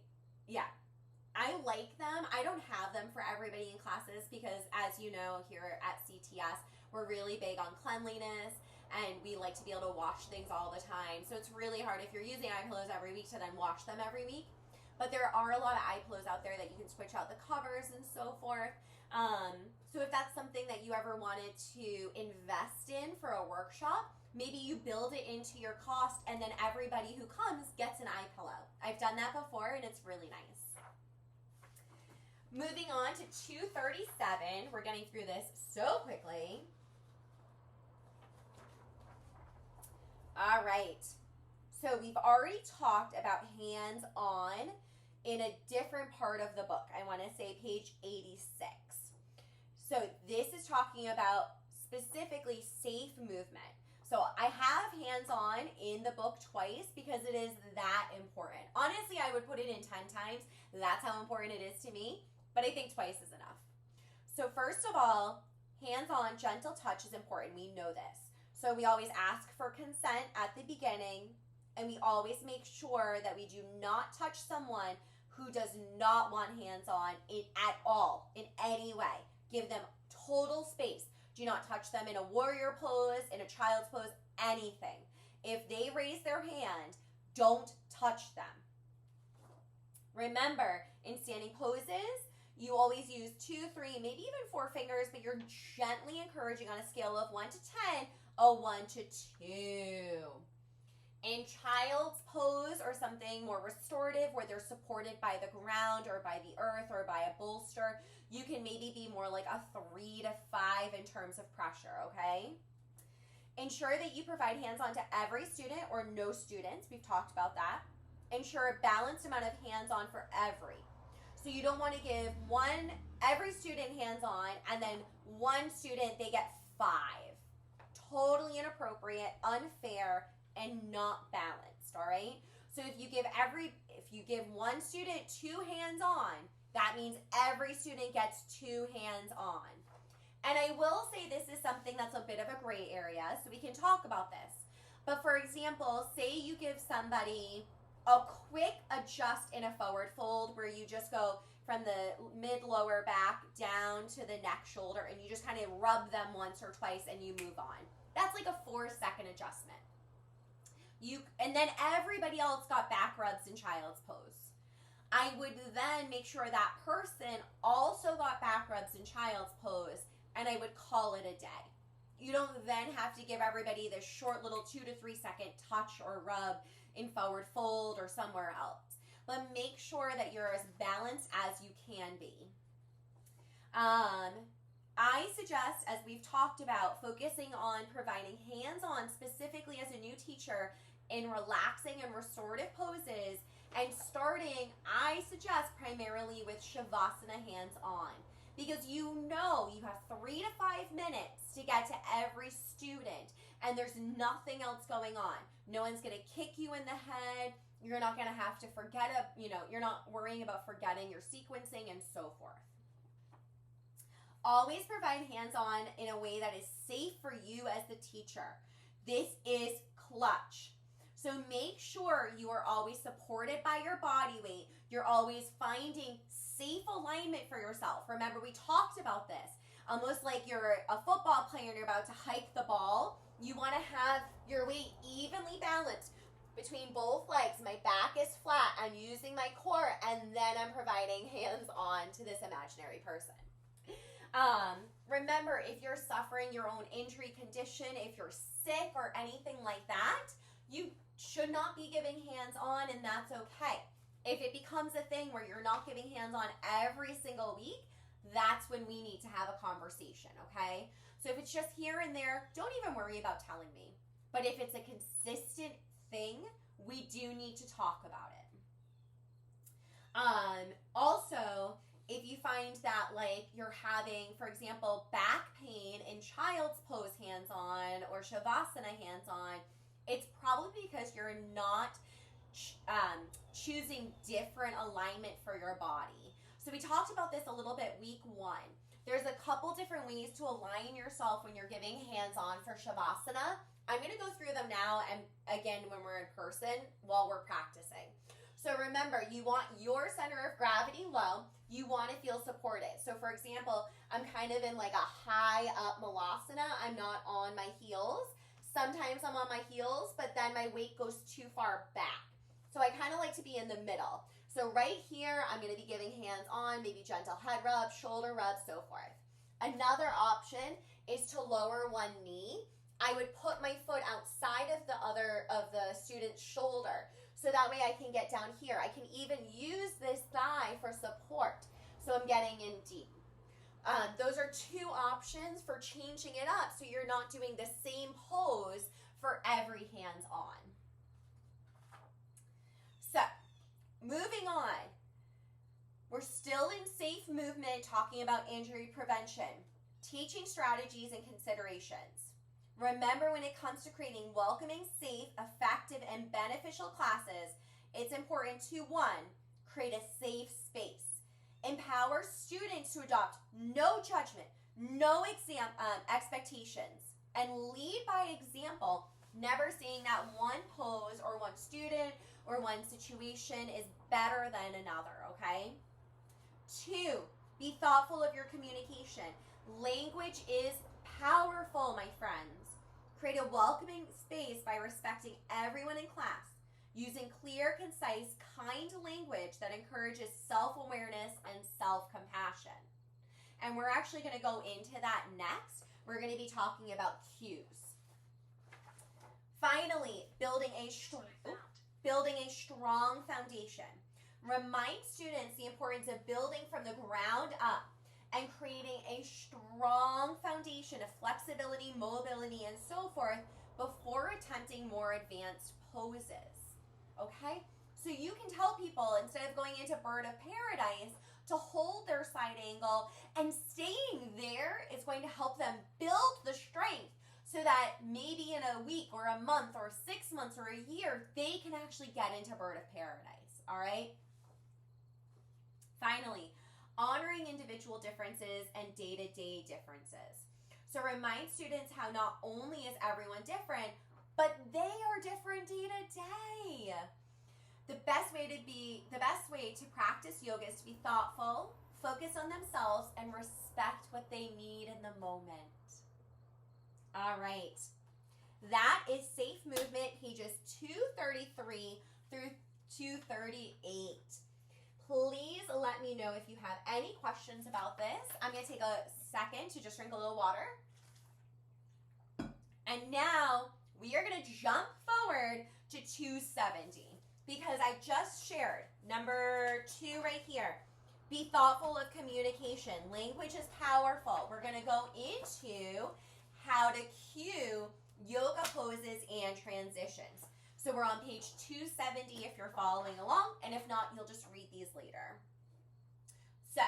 like them. I don't have them for everybody in classes because, as you know, here at CTS, we're really big on cleanliness and we like to be able to wash things all the time. So it's really hard if you're using eye pillows every week to then wash them every week. But there are a lot of eye pillows out there that you can switch out the covers and so forth. So if that's something that you ever wanted to invest in for a workshop, maybe you build it into your cost and then everybody who comes gets an eye pillow. I've done that before and it's really nice. Moving on to 237. We're getting through this so quickly. All right. So we've already talked about hands-on in a different part of the book. I want to say page 86. So this is talking about specifically safe movement. So I have hands-on in the book twice because it is that important. Honestly, I would put it in 10 times. That's how important it is to me. But I think twice is enough. So first of all, hands-on, gentle touch is important. We know this. So we always ask for consent at the beginning, and we always make sure that we do not touch someone who does not want hands-on at all, in any way. Give them total space. Do not touch them in a warrior pose, in a child's pose, anything. If they raise their hand, don't touch them. Remember, in standing poses, you always use 2, 3, maybe even 4 fingers, but you're gently encouraging on a scale of 1 to 10, a 1 to 2. In child's pose or something more restorative where they're supported by the ground or by the earth or by a bolster, you can maybe be more like a 3 to 5 in terms of pressure, okay? Ensure that you provide hands-on to every student or no students. We've talked about that. Ensure a balanced amount of hands-on for every. So you don't want to give every student hands-on and then one student, they get 5. Totally inappropriate, unfair, and not balanced, all right? So if you give one student 2 hands-on, that means every student gets 2 hands-on. And I will say this is something that's a bit of a gray area, so we can talk about this. But for example, say you give somebody a quick adjust in a forward fold where you just go from the mid-lower back down to the neck shoulder and you just kind of rub them once or twice and you move on. That's like a 4-second adjustment. And then everybody else got back rubs in child's pose. I would then make sure that person also got back rubs in child's pose and I would call it a day. You don't then have to give everybody this short little 2 to 3 second touch or rub in forward fold or somewhere else. But make sure that you're as balanced as you can be. I suggest, as we've talked about, focusing on providing hands-on specifically as a new teacher in relaxing and restorative poses and starting, I suggest, primarily with Shavasana hands-on. Because you know you have 3 to 5 minutes to get to every student and there's nothing else going on. No one's going to kick you in the head. You're not going to have to you're not worrying about forgetting your sequencing and so forth. Always provide hands-on in a way that is safe for you as the teacher. This is clutch. So make sure you are always supported by your body weight. You're always finding safe alignment for yourself. Remember, we talked about this. Almost like you're a football player and you're about to hike the ball. You want to have your weight evenly balanced between both legs. My back is flat. I'm using my core, and then I'm providing hands-on to this imaginary person. Remember, if you're suffering your own injury condition, if you're sick or anything like that, you should not be giving hands-on, and that's okay. If it becomes a thing where you're not giving hands-on every single week, that's when we need to have a conversation, okay? So if it's just here and there, don't even worry about telling me. But if it's a consistent thing, we do need to talk about it. Also, if you find that like you're having, for example, back pain in child's pose hands-on or shavasana hands-on, it's probably because you're not choosing different alignment for your body. So we talked about this a little bit week 1. There's a couple different ways to align yourself when you're giving hands-on for shavasana. I'm going to go through them now and again when we're in person while we're practicing. So remember, you want your center of gravity low. You want to feel supported. So for example, I'm kind of in like a high up malasana. I'm not on my heels. Sometimes I'm on my heels, but then my weight goes too far back. So I kind of like to be in the middle. So right here, I'm going to be giving hands on, maybe gentle head rub, shoulder rub, so forth. Another option is to lower one knee. I would put my foot outside of the student's shoulder. So that way I can get down here. I can even use this thigh for support. So I'm getting in deep. Those are 2 options for changing it up so you're not doing the same pose for every hands-on. So, moving on. We're still in safe movement talking about injury prevention, teaching strategies and considerations. Remember, when it comes to creating welcoming, safe, effective, and beneficial classes, it's important to 1, create a safe space. Empower students to adopt no judgment, no expectations, and lead by example, never saying that one pose or one student or one situation is better than another, okay? 2, be thoughtful of your communication. Language is powerful, my friends. Create a welcoming space by respecting everyone in class, using clear, concise, kind language that encourages self-awareness and self-compassion. And we're actually going to go into that next. We're going to be talking about cues. Finally, building a strong foundation. Remind students the importance of building from the ground up and creating a strong foundation of flexibility, mobility, and so forth before attempting more advanced poses. Okay? So you can tell people, instead of going into Bird of Paradise, to hold their side angle, and staying there is going to help them build the strength so that maybe in a week or a month or 6 months or a year, they can actually get into Bird of Paradise. All right? Finally, honoring individual differences and day-to-day differences. So remind students how not only is everyone different, but they are different day to day. The best way to practice yoga is to be thoughtful, focus on themselves, and respect what they need in the moment. All right. That is Safe Movement, pages 233 through 238. Please let me know if you have any questions about this. I'm going to take a second to just drink a little water. And now we are going to jump forward to 270 because I just shared number 2 right here. Be thoughtful of communication. Language is powerful. We're going to go into how to cue yoga poses and transitions. So we're on page 270 if you're following along, and if not, you'll just read these later. So,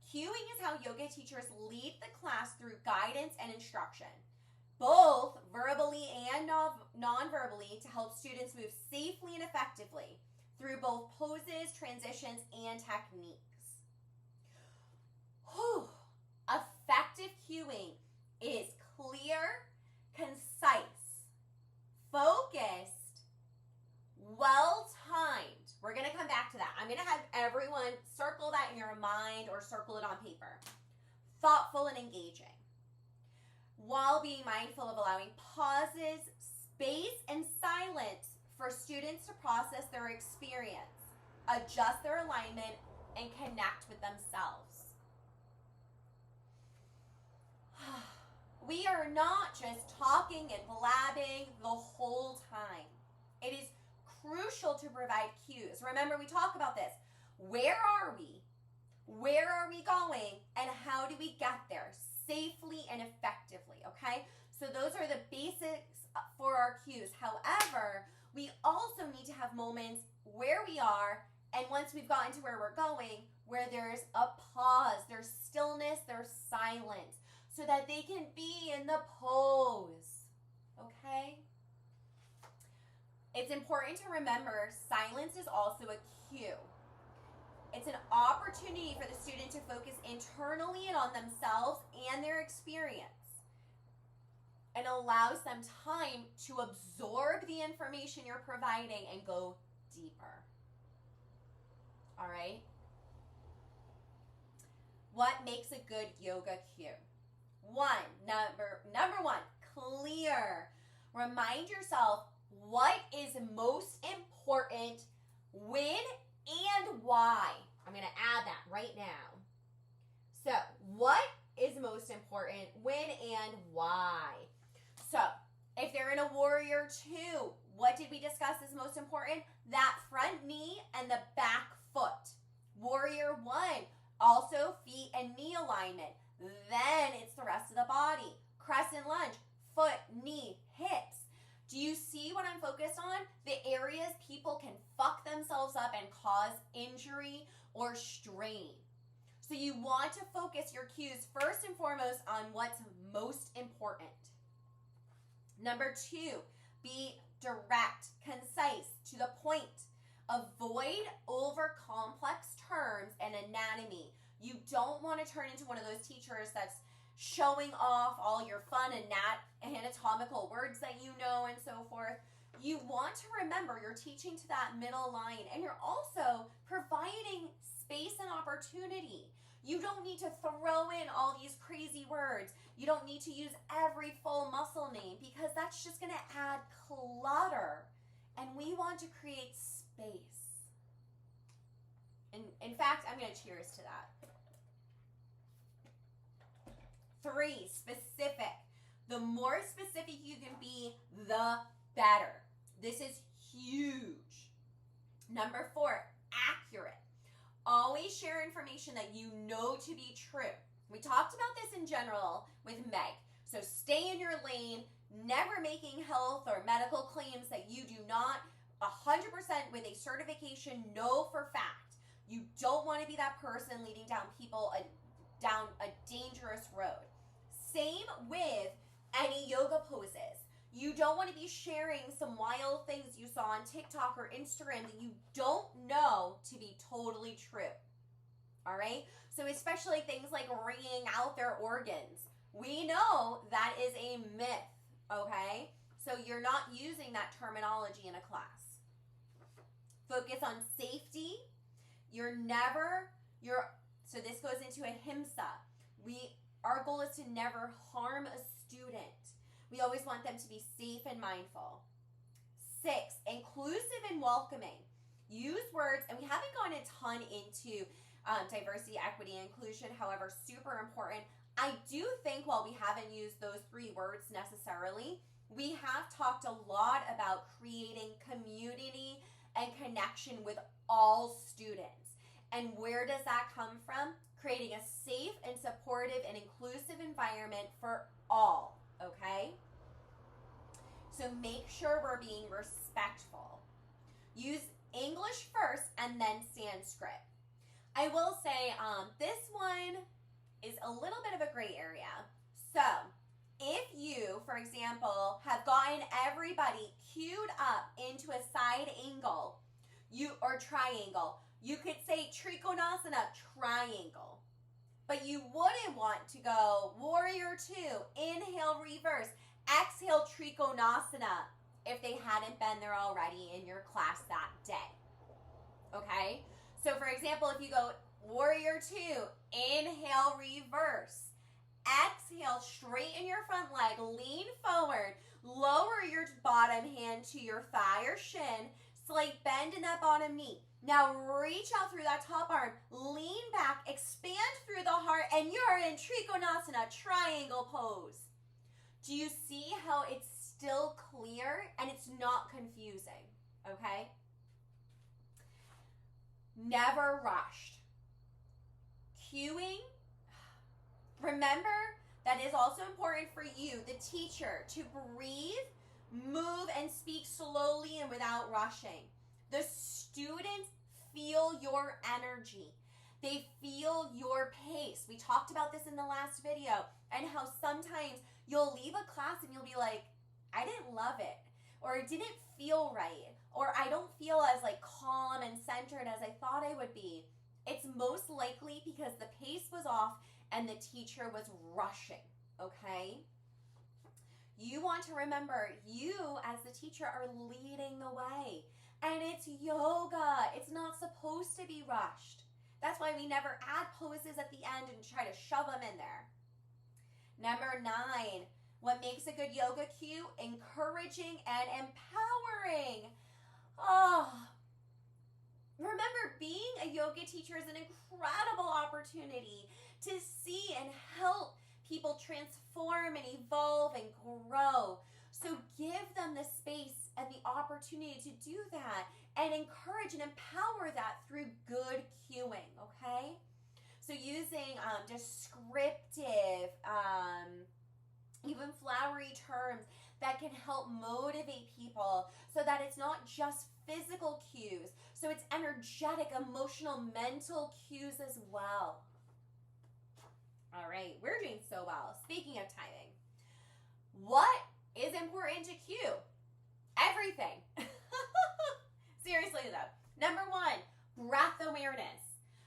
cueing is how yoga teachers lead the class through guidance and instruction, both verbally and non-verbally, to help students move safely and effectively through both poses, transitions, and techniques. Effective cueing is clear, concise, focused, well-timed. We're going to come back to that. I'm going to have everyone circle that in your mind or circle it on paper. Thoughtful and engaging, while being mindful of allowing pauses, space, and silence for students to process their experience, adjust their alignment, and connect with themselves. We are not just talking and blabbing the whole time. It is crucial to provide cues. Remember, we talk about this. Where are we? Where are we going? And how do we get there safely and effectively, okay? So those are the basics for our cues. However, we also need to have moments where we are, and once we've gotten to where we're going, where there's a pause, there's stillness, there's silence, so that they can be in the pose, okay? It's important to remember silence is also a cue. It's an opportunity for the student to focus internally and on themselves and their experience, and allows them time to absorb the information you're providing and go deeper. All right? What makes a good yoga cue? Number one, clear. Remind yourself what is most important, when, and why. I'm going to add that right now. So, what is most important, when, and why? So, if they're in a warrior 2, what did we discuss is most important? That front knee and the back foot. Warrior 1, also feet and knee alignment. Then it's the rest of the body. Crescent lunge, foot, knee, hips. Do you see what I'm focused on? The areas people can fuck themselves up and cause injury or strain. So you want to focus your cues first and foremost on what's most important. Number 2, be direct, concise, to the point. Avoid over complex terms and anatomy. You don't want to turn into one of those teachers that's showing off all your fun and anatomical words that you know and so forth. You want to remember you're teaching to that middle line, and you're also providing space and opportunity. You don't need to throw in all these crazy words. You don't need to use every full muscle name, because that's just going to add clutter. And we want to create space. And in fact, I'm going to cheers to that. 3, specific. The more specific you can be, the better. This is huge. Number 4, accurate. Always share information that you know to be true. We talked about this in general with Meg. So stay in your lane, never making health or medical claims that you do not 100% with a certification know for fact. You don't want to be that person leading down people down a dangerous road. Same with any yoga poses. You don't want to be sharing some wild things you saw on TikTok or Instagram that you don't know to be totally true. All right? So especially things like wringing out their organs. We know that is a myth, okay? So you're not using that terminology in a class. Focus on safety. So this goes into ahimsa. Our goal is to never harm a student. We always want them to be safe and mindful. 6, inclusive and welcoming. Use words, and we haven't gone a ton into diversity, equity, and inclusion, however, super important. I do think while we haven't used those 3 words necessarily, we have talked a lot about creating community and connection with all students. And where does that come from? Creating a safe and supportive and inclusive environment for all, okay? So make sure we're being respectful. Use English first and then Sanskrit. I will say this one is a little bit of a gray area. So if you, for example, have gotten everybody queued up into a side angle or triangle, you could say Trikonasana triangle. But you wouldn't want to go warrior 2, inhale, reverse, exhale, Trikonasana if they hadn't been there already in your class that day. Okay? So for example, if you go warrior 2, inhale, reverse, exhale, straighten your front leg, lean forward, lower your bottom hand to your thigh or shin, slight bend in that bottom knee. Now reach out through that top arm, lean back, expand through the heart, and you're in Trikonasana, triangle pose. Do you see how it's still clear and it's not confusing? okay? Never rushed. Cueing, remember that is also important for you, the teacher, to breathe, move, and speak slowly and without rushing. The students feel your energy. They feel your pace. We talked about this in the last video, and how sometimes you'll leave a class and you'll be like, I didn't love it, or it didn't feel right, or I don't feel as like calm and centered as I thought I would be. It's most likely because the pace was off and the teacher was rushing, okay? You want to remember, you as the teacher are leading the way. And it's yoga. It's not supposed to be rushed. That's why we never add poses at the end and try to shove them in there. Number 9, what makes a good yoga cue? Encouraging and empowering. Oh, remember, being a yoga teacher is an incredible opportunity to see and help people transform and evolve and grow. So give them the space and the opportunity to do that, and encourage and empower that through good cueing, okay? So using descriptive, even flowery terms that can help motivate people, so that it's not just physical cues. So it's energetic, emotional, mental cues as well. All right, we're doing so well. Speaking of timing, what is important to cue? Everything. Seriously though. Number 1, breath awareness.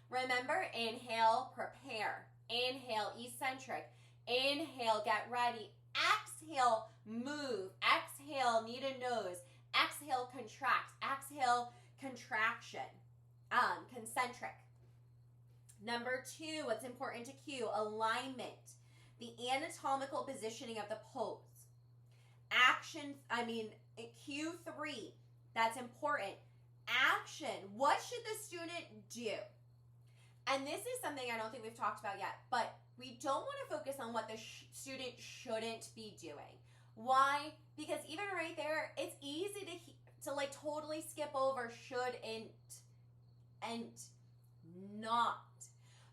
Remember, inhale, prepare. Inhale, eccentric. Inhale, get ready. Exhale, move. Exhale, need a nose. Exhale, contract. Exhale, contraction. Concentric. Number 2, what's important to cue? Alignment. The anatomical positioning of the pose. Cue 3. That's important. Action. What should the student do? And this is something I don't think we've talked about yet, but we don't want to focus on what the student shouldn't be doing. Why? Because even right there, it's easy to like totally skip over shouldn't and not.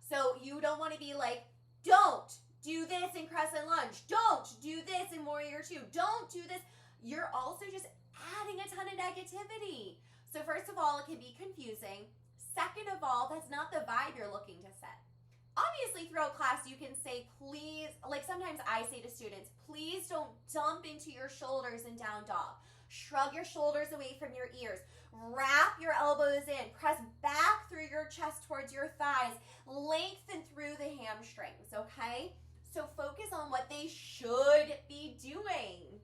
So you don't want to be like, don't do this in crescent lunge. Don't do this in warrior 2. Don't do this. You're also just adding a ton of negativity. So first of all, it can be confusing. Second of all, that's not the vibe you're looking to set. Obviously, throughout class, you can say, please, like sometimes I say to students, please don't dump into your shoulders in down dog. Shrug your shoulders away from your ears. Wrap your elbows in. Press back through your chest towards your thighs. Lengthen through the hamstrings, okay? So focus on what they should be doing.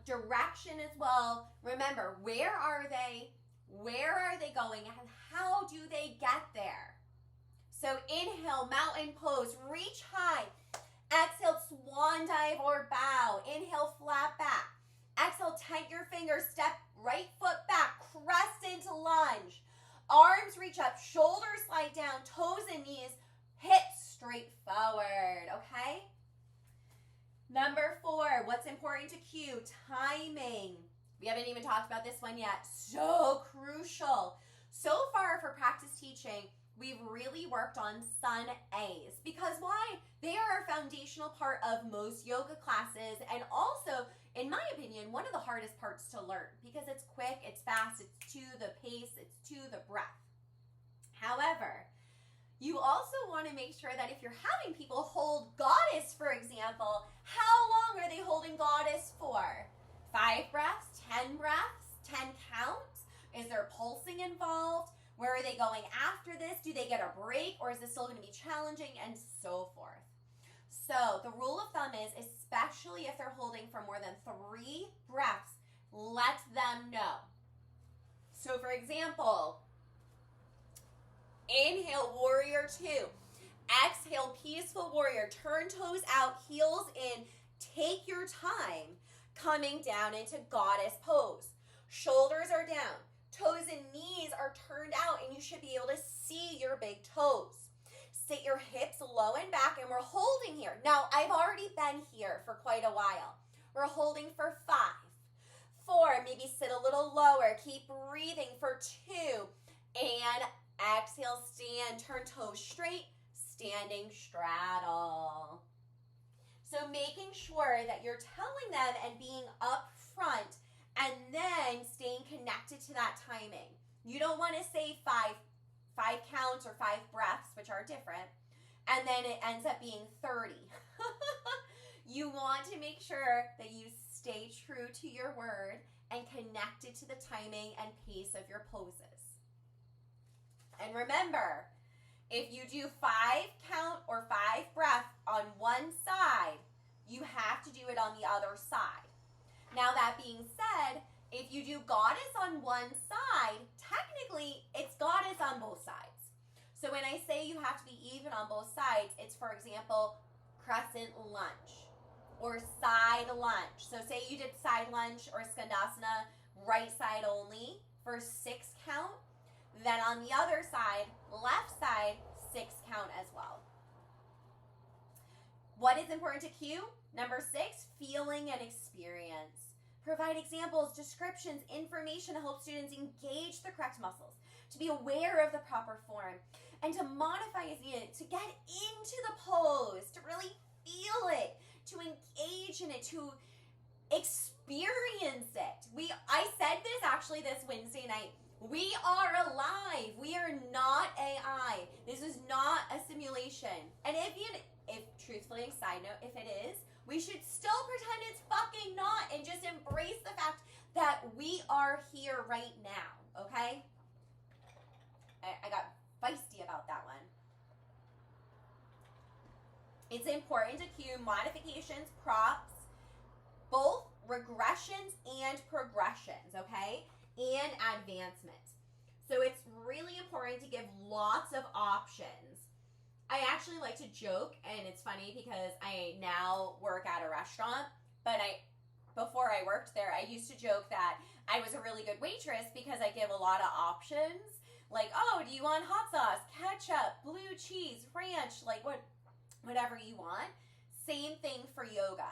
Direction as well. Remember, where are they? Where are they going? And how do they get there? So inhale, mountain pose, reach high. Exhale, swan dive or bow. Inhale, flat back. Exhale, tighten your fingers, step right foot back, crest into lunge. Arms reach up, shoulders slide down, toes and knees, hips straight forward, okay? Number 4, what's important to cue? Timing. We haven't even talked about this one yet. So crucial. So far for practice teaching, we've really worked on Sun A's. Because why? They are a foundational part of most yoga classes, and also, in my opinion, one of the hardest parts to learn, because it's quick, it's fast, it's to the pace, it's to the breath. However, you also want to make sure that if you're having people hold goddess, for example, how long are they holding goddess for? 5 breaths, 10 breaths, 10 counts? Is there pulsing involved? Where are they going after this? Do they get a break, or is this still going to be challenging, and so forth? So the rule of thumb is, especially if they're holding for more than 3 breaths, let them know. So for example, inhale, warrior 2. Exhale, peaceful warrior. Turn toes out, heels in. Take your time coming down into goddess pose. Shoulders are down. Toes and knees are turned out, and you should be able to see your big toes. Sit your hips low and back, and we're holding here. Now, I've already been here for quite a while. We're holding for 5, 4, maybe lower. Keep breathing for 2. And exhale, stand, turn toes straight, standing straddle. So making sure that you're telling them and being upfront and then staying connected to that timing. You don't want to say five counts or 5 breaths, which are different, and then it ends up being 30. You want to make sure that you stay true to your word and connected to the timing and pace of your poses. And remember, if you do 5 count or 5 breath on one side, you have to do it on the other side. Now that being said, if you do goddess on one side, technically it's goddess on both sides. So when I say you have to be even on both sides, it's, for example, crescent lunge or side lunge. So say you did side lunge or skandasana right side only for 6 count. Then on the other side, left side, 6 count as well. What is important to cue? Number 6, feeling and experience. Provide examples, descriptions, information to help students engage the correct muscles, to be aware of the proper form, and to modify as needed, to get into the pose, to really feel it, to engage in it, to experience it. I said this actually this Wednesday night. We are alive. We are not AI. This is not a simulation. And if truthfully, side note, if it is, we should still pretend it's fucking not and just embrace the fact that we are here right now, okay? I got feisty about that one. It's important to cue modifications, props, both regressions and progressions, okay? And advancement. So it's really important to give lots of options. I actually like to joke, and it's funny because I now work at a restaurant, but before I worked there, I used to joke that I was a really good waitress because I give a lot of options. Like, oh, do you want hot sauce, ketchup, blue cheese, ranch, like whatever you want. Same thing for yoga.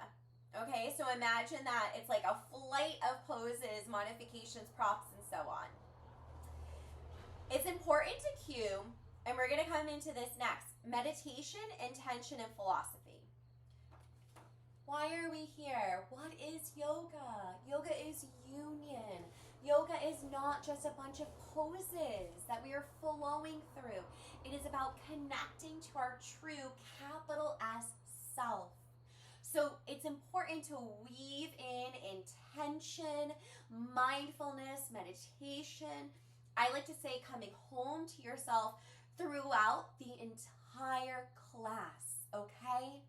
Okay, so imagine that it's like a flight of poses, modifications, props, and so on. It's important to cue, and we're going to come into this next, meditation, intention, and philosophy. Why are we here? What is yoga? Yoga is union. Yoga is not just a bunch of poses that we are flowing through. It is about connecting to our true capital S self. So it's important to weave in intention, mindfulness, meditation. I like to say coming home to yourself throughout the entire class, okay?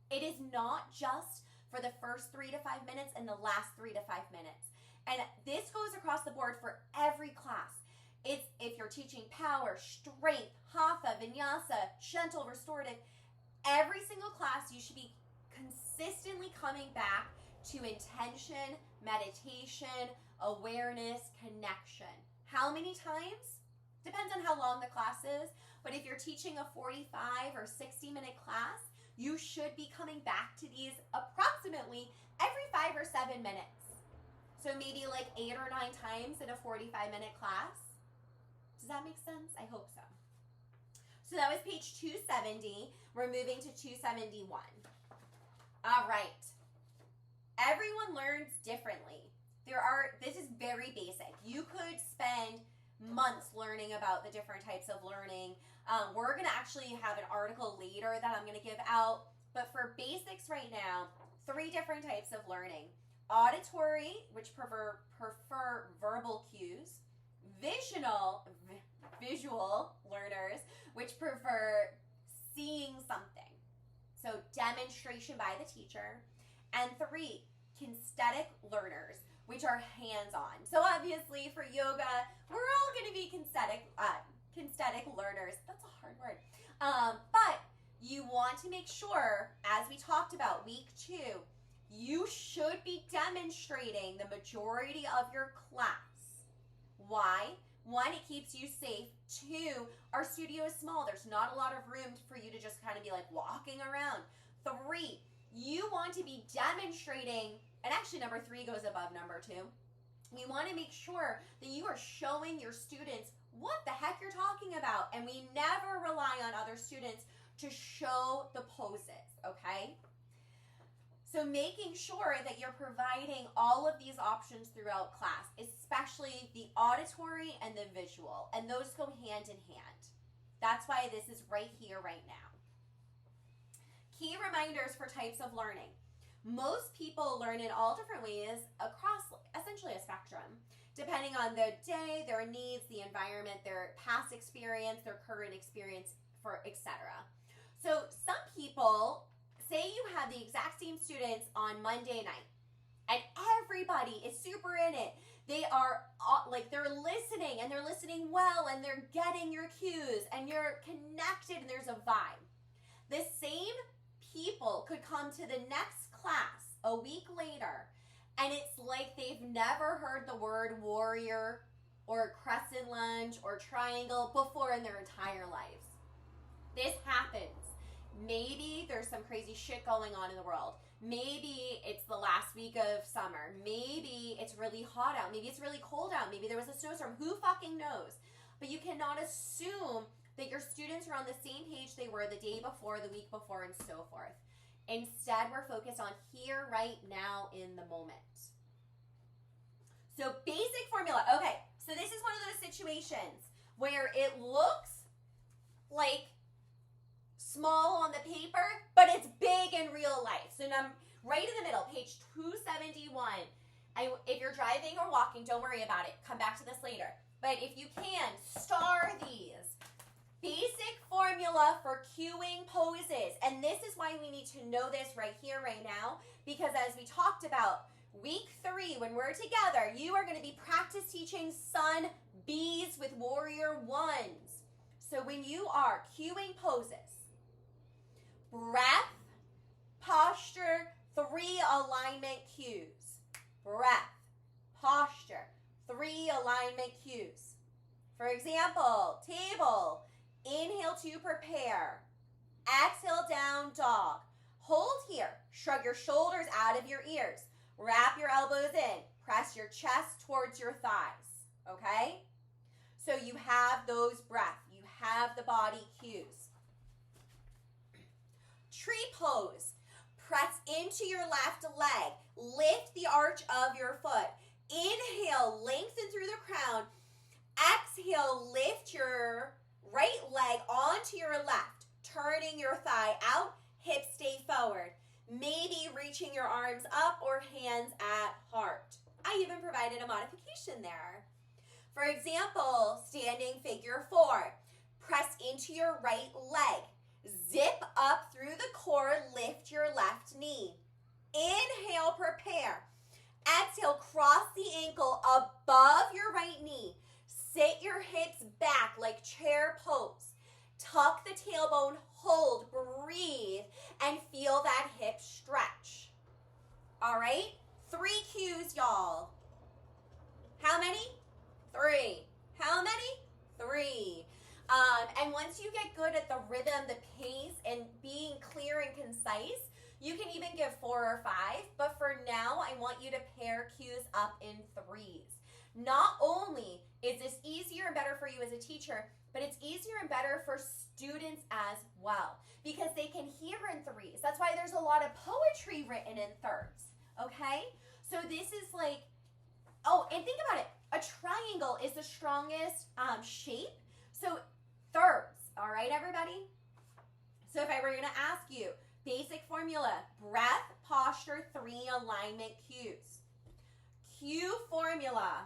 It is not just for the first 3 to 5 minutes and the last 3 to 5 minutes. And this goes across the board for every class. It's if you're teaching power, strength, hatha, vinyasa, gentle, restorative, every single class you should be consistently coming back to intention, meditation, awareness, connection. How many times? Depends on how long the class is, but if you're teaching a 45 or 60-minute class, you should be coming back to these approximately every 5 or 7 minutes. So maybe like 8 or 9 times in a 45-minute class. Does that make sense? I hope so. So that was page 270. We're moving to 271. All right. Everyone learns differently. This is very basic. You could spend months learning about the different types of learning. We're going to actually have an article later that I'm going to give out. But for basics right now, 3 different types of learning. Auditory, which prefer verbal cues. Visual learners, which prefer seeing something. So demonstration by the teacher. And 3, kinesthetic learners, which are hands-on. So obviously for yoga, we're all going to be kinesthetic learners. That's a hard word. But you want to make sure, as we talked about week 2, you should be demonstrating the majority of your class. Why? 1, it keeps you safe. 2, our studio is small. There's not a lot of room for you to just kind of be like walking around. 3, you want to be demonstrating, and actually number 3 goes above number 2. We want to make sure that you are showing your students what the heck you're talking about. And we never rely on other students to show the poses, okay? So making sure that you're providing all of these options throughout class, especially the auditory and the visual, and those go hand in hand. That's why this is right here, right now. Key reminders for types of learning. Most people learn in all different ways across essentially a spectrum, depending on their day, their needs, the environment, their past experience, their current experience, etc. So some people, say you have the exact same students on Monday night, and everybody is super in it. They are they're listening, and they're listening well, and they're getting your cues, and you're connected, and there's a vibe. The same people could come to the next class a week later, and it's like they've never heard the word warrior or crescent lunge or triangle before in their entire lives. This happens. Maybe there's some crazy shit going on in the world. Maybe it's the last week of summer. Maybe it's really hot out. Maybe it's really cold out. Maybe there was a snowstorm. Who fucking knows? But you cannot assume that your students are on the same page they were the day before, the week before, and so forth. Instead, we're focused on here, right now, in the moment. So basic formula. Okay, so this is one of those situations where it looks like small on the paper, but it's big in real life. So now, right in the middle, page 271. If you're driving or walking, don't worry about it. Come back to this later. But if you can, star these. Basic formula for cueing poses. And this is why we need to know this right here, right now. Because as we talked about, week 3, when we're together, you are going to be practice teaching Sun Bs with Warrior Ones. So when you are cueing poses, breath, posture, 3 alignment cues. Breath, posture, 3 alignment cues. For example, table, inhale to prepare. Exhale, down dog. Hold here. Shrug your shoulders out of your ears. Wrap your elbows in. Press your chest towards your thighs. Okay? So you have those breaths. You have the body cues. Tree pose. Press into your left leg. Lift the arch of your foot. Inhale, lengthen through the crown. Exhale, lift your right leg onto your left, turning your thigh out, hips stay forward. Maybe reaching your arms up or hands at heart. I even provided a modification there. For example, standing figure 4. Press into your right leg. Zip up through the core, lift your left knee. Inhale, prepare. Exhale, cross the ankle above your right knee. Sit your hips back like chair pose. Tuck the tailbone, hold, breathe, and feel that hip stretch. All right? 3 cues, y'all. How many? 3. How many? 3. And once you get good at the rhythm, the pace, and being clear and concise, you can even give 4 or 5. But for now, I want you to pair cues up in 3s. Not only is this easier and better for you as a teacher, but it's easier and better for students as well, because they can hear in 3s. That's why there's a lot of poetry written in 3rds, okay? So this is like, oh, and think about it. A triangle is the strongest shape. So 3rds, all right, everybody? So if I were going to ask you, basic formula, breath, posture, 3 alignment cues. Cue formula.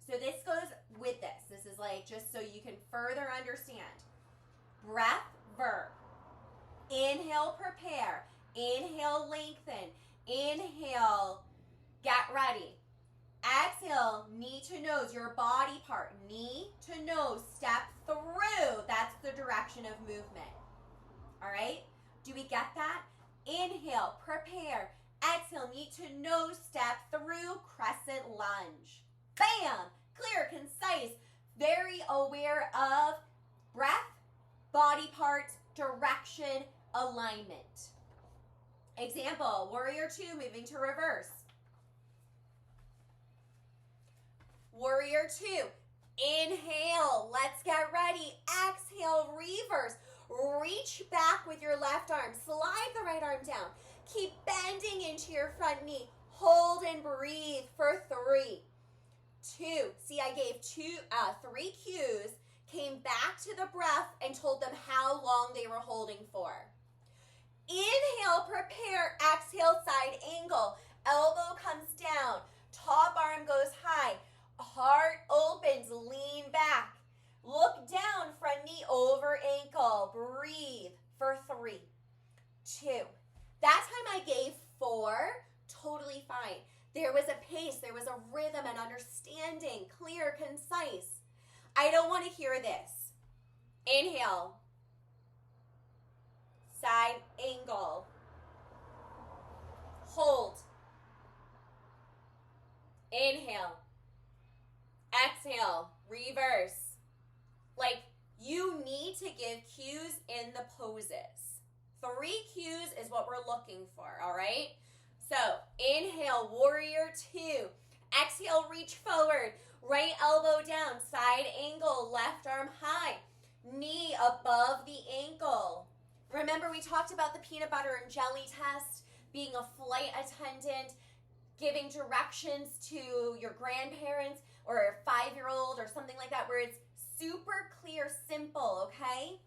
So this goes with this. This is like just so you can further understand. Breath, verb. Inhale, prepare. Inhale, lengthen. Inhale, get ready. Exhale, knee to nose, your body part. Knee to nose, step through. That's the direction of movement. All right? Do we get that? Inhale, prepare. Exhale, knee to nose, step through, crescent lunge. Bam! Clear, concise, very aware of breath, body parts, direction, alignment. Example, warrior 2 moving to reverse. Warrior 2. Inhale. Let's get ready. Exhale, reverse. Reach back with your left arm. Slide the right arm down. Keep bending into your front knee. Hold and breathe for 3, 2. See, I gave 3 cues, came back to the breath, and told them how long they were holding for. Inhale, prepare. Exhale, side angle. Elbow comes down. Top arm goes high. Heart opens. Lean back. Look down. Front knee over ankle. Breathe for 3, 2. That time I gave 4. Totally fine. There was a pace. There was a rhythm and understanding. Clear, concise. I don't want to hear this. Inhale. Side angle. Hold. Inhale. Exhale. Reverse. Like, you need to give cues in the poses. 3 cues is what we're looking for, all right? So, inhale, warrior 2. Exhale, reach forward. Right elbow down, side angle, left arm high. Knee above the ankle. Remember, we talked about the peanut butter and jelly test, being a flight attendant, giving directions to your grandparents or a 5-year-old or something like that, where it's super clear, simple, okay?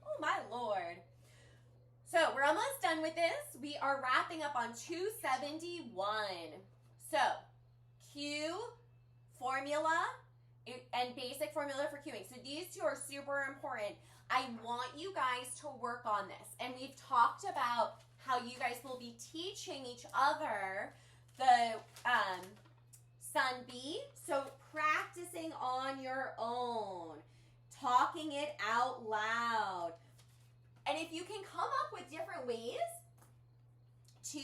Oh, my Lord. So we're almost done with this. We are wrapping up on 271. So cue, formula, and basic formula for cueing. So these 2 are super important. I want you guys to work on this. And we've talked about how you guys will be teaching each other the Sun B. So practicing on your own, talking it out loud. And if you can come up with different ways to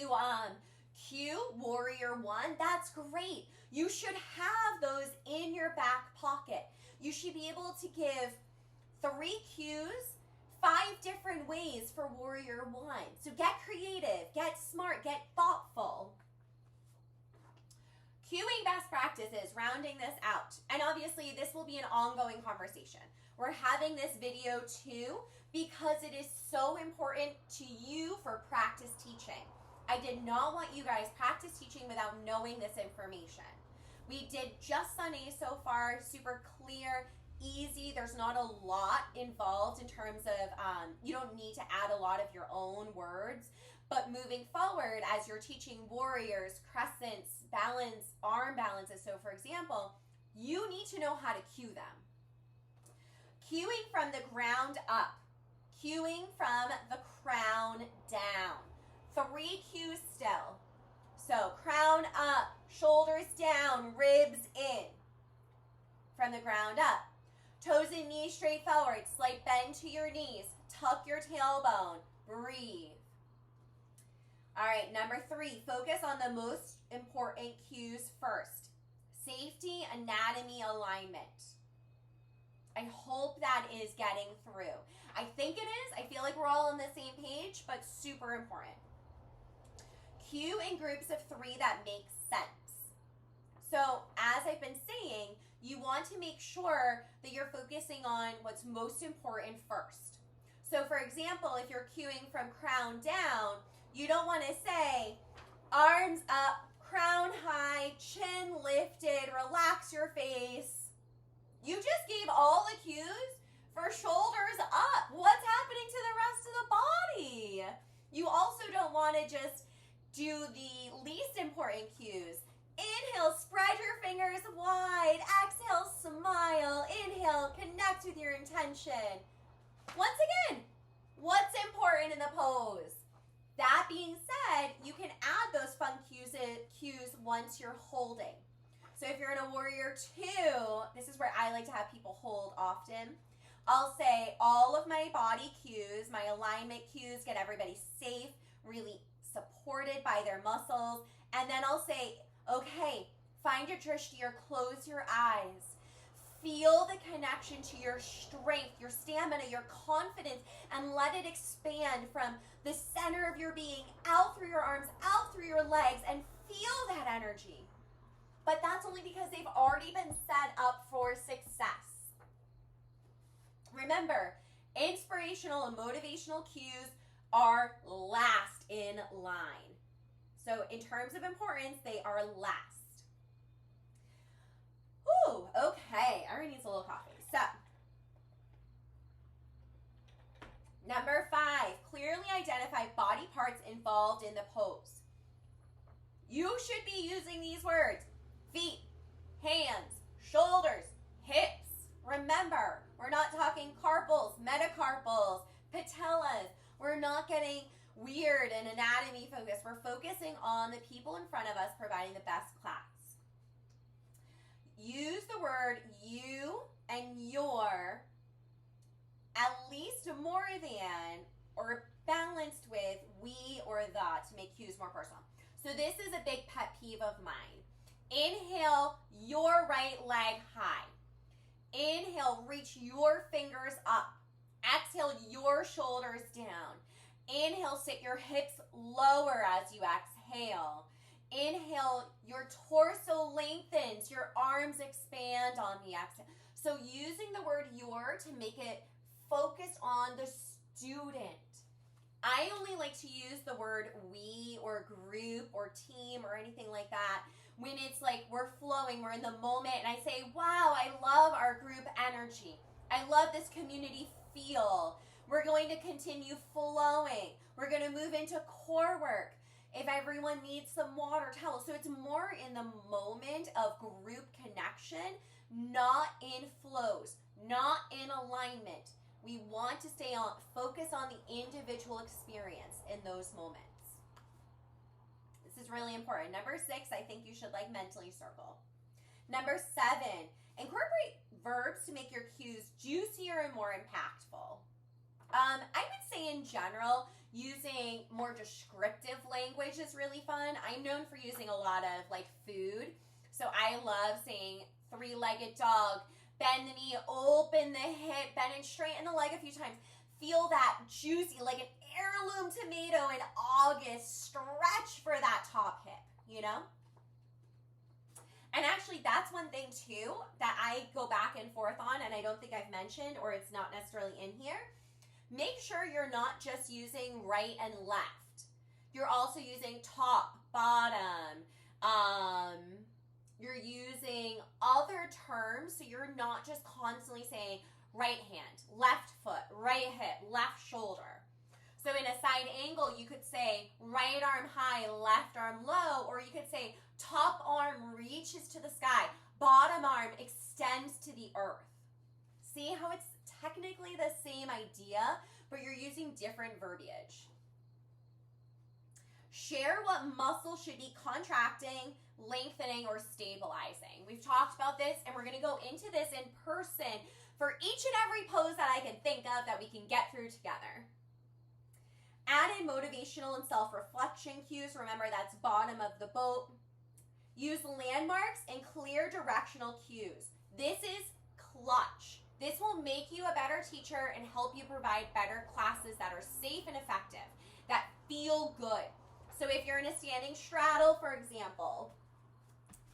cue Warrior 1, that's great. You should have those in your back pocket. You should be able to give 3 cues, 5 different ways for Warrior 1. So get creative, get smart, get thoughtful. Cueing best practices, rounding this out. And obviously this will be an ongoing conversation. We're having this video too because it is so important to you for practice teaching. I did not want you guys practice teaching without knowing this information. We did just Sun A so far, super clear, easy. There's not a lot involved in terms of, you don't need to add a lot of your own words. But moving forward, as you're teaching warriors, crescents, balance, arm balances, so for example, you need to know how to cue them. Cueing from the ground up. Cueing from the crown down. 3 cues still. So crown up, shoulders down, ribs in. From the ground up. Toes and knees straight forward. Slight bend to your knees. Tuck your tailbone. Breathe. All right, number 3, focus on the most important cues first. Safety, anatomy, alignment. I hope that is getting through. I think it is. I feel like we're all on the same page, but super important. Cue in groups of 3 that make sense. So as I've been saying, you want to make sure that you're focusing on what's most important first. So for example, if you're cueing from crown down, you don't want to say, arms up, crown high, chin lifted, relax your face. You just gave all the cues for shoulders up. What's happening to the rest of the body? You also don't want to just do the least important cues. Inhale, spread your fingers wide. Exhale, smile. Inhale, connect with your intention. Once again, what's important in the pose? That being said, you can add those fun cues once you're holding. So if you're in a warrior 2, this is where I like to have people hold often. I'll say all of my body cues, my alignment cues, get everybody safe, really supported by their muscles. And then I'll say, okay, find your drishti or close your eyes. Feel the connection to your strength, your stamina, your confidence, and let it expand from the center of your being, out through your arms, out through your legs, and feel that energy. but that's only because they've already been set up for success. Remember, inspirational and motivational cues are last in line. So in terms of importance, they are last. Ooh, okay. Everyone needs a little coffee. So, number 5, clearly identify body parts involved in the pose. You should be using these words: feet, hands, shoulders, hips. Remember, we're not talking carpals, metacarpals, patellas. We're not getting weird and anatomy focused. We're focusing on the people in front of us providing the best class. Use the word you and your at least more than or balanced with we or the to make cues more personal. So this is a big pet peeve of mine. Inhale your right leg high. Inhale, reach your fingers up. Exhale, your shoulders down. Inhale, sit your hips lower as you exhale. Inhale, your torso lengthens, your arms expand on the exhale. So using the word your to make it focused on the student. I only like to use the word we or group or team or anything like that when it's like we're flowing, we're in the moment, and I say, wow, I love our group energy. I love this community feel. We're going to continue flowing. We're going to move into core work. If everyone needs some water, tell us. So it's more in the moment of group connection, not in flows, not in alignment. We want to stay on, focus on the individual experience in those moments. This is really important. Number 6, I think you should mentally circle. Number 7, incorporate verbs to make your cues juicier and more impactful. I would say in general, using more descriptive language is really fun. I'm known for using a lot of food. So I love saying 3-legged dog, bend the knee, open the hip, bend and straighten the leg a few times. Feel that juicy, like an heirloom tomato in August, stretch for that top hip, And actually, that's one thing too that I go back and forth on, and I don't think I've mentioned, or it's not necessarily in here. Make sure you're not just using right and left. You're also using top, bottom. You're using other terms, so you're not just constantly saying right hand, left foot, right hip, left shoulder. So in a side angle, you could say right arm high, left arm low, or you could say top arm reaches to the sky, bottom arm extends to the earth. See how it's technically the same idea, but you're using different verbiage. Share what muscle should be contracting, lengthening, or stabilizing. We've talked about this, and we're going to go into this in person for each and every pose that I can think of that we can get through together. Add in motivational and self-reflection cues. Remember, that's bottom of the boat. Use landmarks and clear directional cues. This is clutch. This will make you a better teacher and help you provide better classes that are safe and effective, that feel good. So if you're in a standing straddle, for example,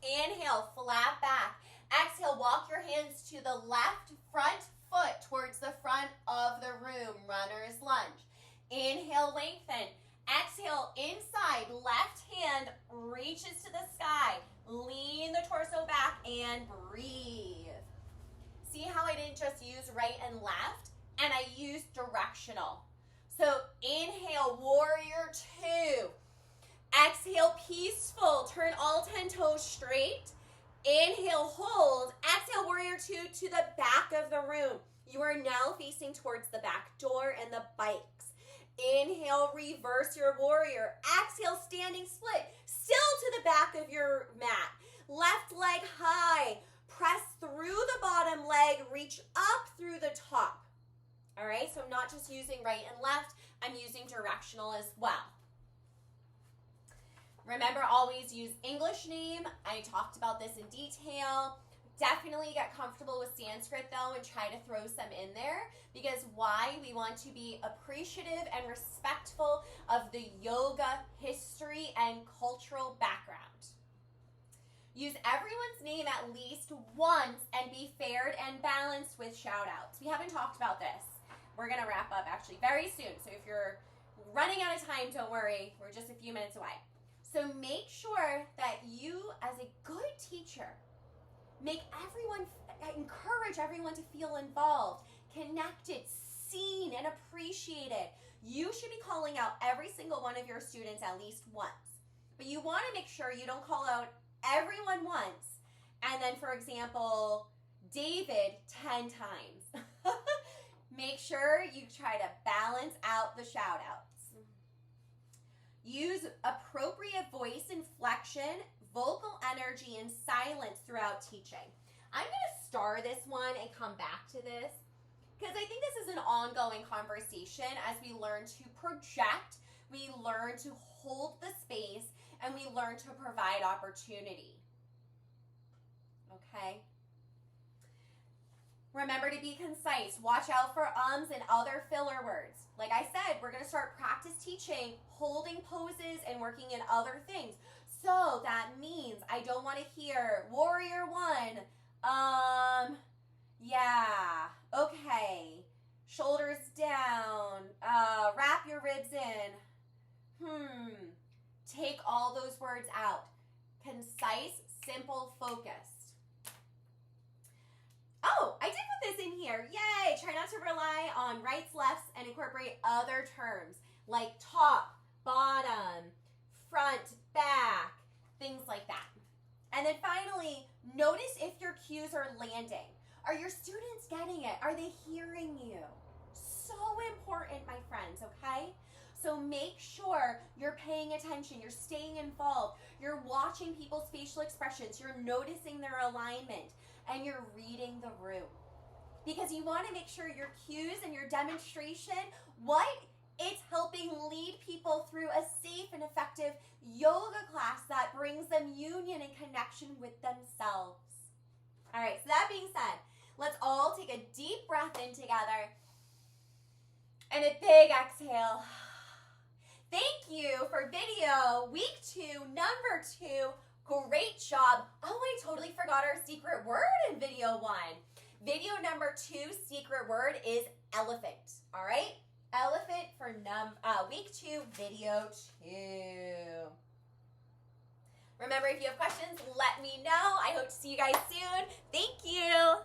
inhale, flat back. Exhale, walk your hands to the left front foot towards the front of the room, runner's lunge. Inhale, lengthen. Exhale, inside, left hand reaches to the sky. Lean the torso back and breathe. See how I didn't just use right and left, and I used directional. So inhale, warrior 2. Exhale, peaceful. Turn all 10 toes straight. Inhale, hold. Exhale, warrior 2 to the back of the room. You are now facing towards the back door and the bikes. Inhale, reverse your warrior. Exhale, standing split. Still to the back of your mat. Left leg high. Press through the bottom leg. Reach up through the top. All right, so I'm not just using right and left. I'm using directional as well. Remember, always use English name. I talked about this in detail. Definitely get comfortable with Sanskrit though and try to throw some in there, because why? We want to be appreciative and respectful of the yoga history and cultural background. Use everyone's name at least once and be fair and balanced with shout outs. We haven't talked about this. We're going to wrap up actually very soon. So if you're running out of time, don't worry. We're just a few minutes away. So make sure that you, as a good teacher, encourage everyone to feel involved, connected, seen, and appreciated. You should be calling out every single one of your students at least once. But you want to make sure you don't call out everyone once, and then, for example, David 10 times. Make sure you try to balance out the shout outs. Use appropriate voice inflection, vocal energy, and silence throughout teaching. I'm going to star this one and come back to this because I think this is an ongoing conversation as we learn to project, we learn to hold the space, and we learn to provide opportunity. Okay? Remember to be concise. Watch out for ums and other filler words. Like I said, we're going to start practice teaching, holding poses, and working in other things. So that means I don't want to hear warrior one, yeah, okay, shoulders down, wrap your ribs in, take all those words out. Concise, simple, focused. Oh, I did put this in here. Yay! Try not to rely on rights, lefts, and incorporate other terms like top, bottom, front, back, things like that. And then finally, notice if your cues are landing. Are your students getting it? Are they hearing you? So important, my friends, okay? So make sure you're paying attention, you're staying involved, you're watching people's facial expressions, you're noticing their alignment, and you're reading the room. Because you want to make sure your cues and your demonstration, it's helping lead people through a safe and effective yoga class that brings them union and connection with themselves. All right, so that being said, let's all take a deep breath in together and a big exhale. Thank you for video week 2, number 2. Great job. Oh, I totally forgot our secret word in video 1. Video number 2 secret word is elephant. All right? Elephant for week 2, video 2. Remember, if you have questions, let me know. I hope to see you guys soon. Thank you.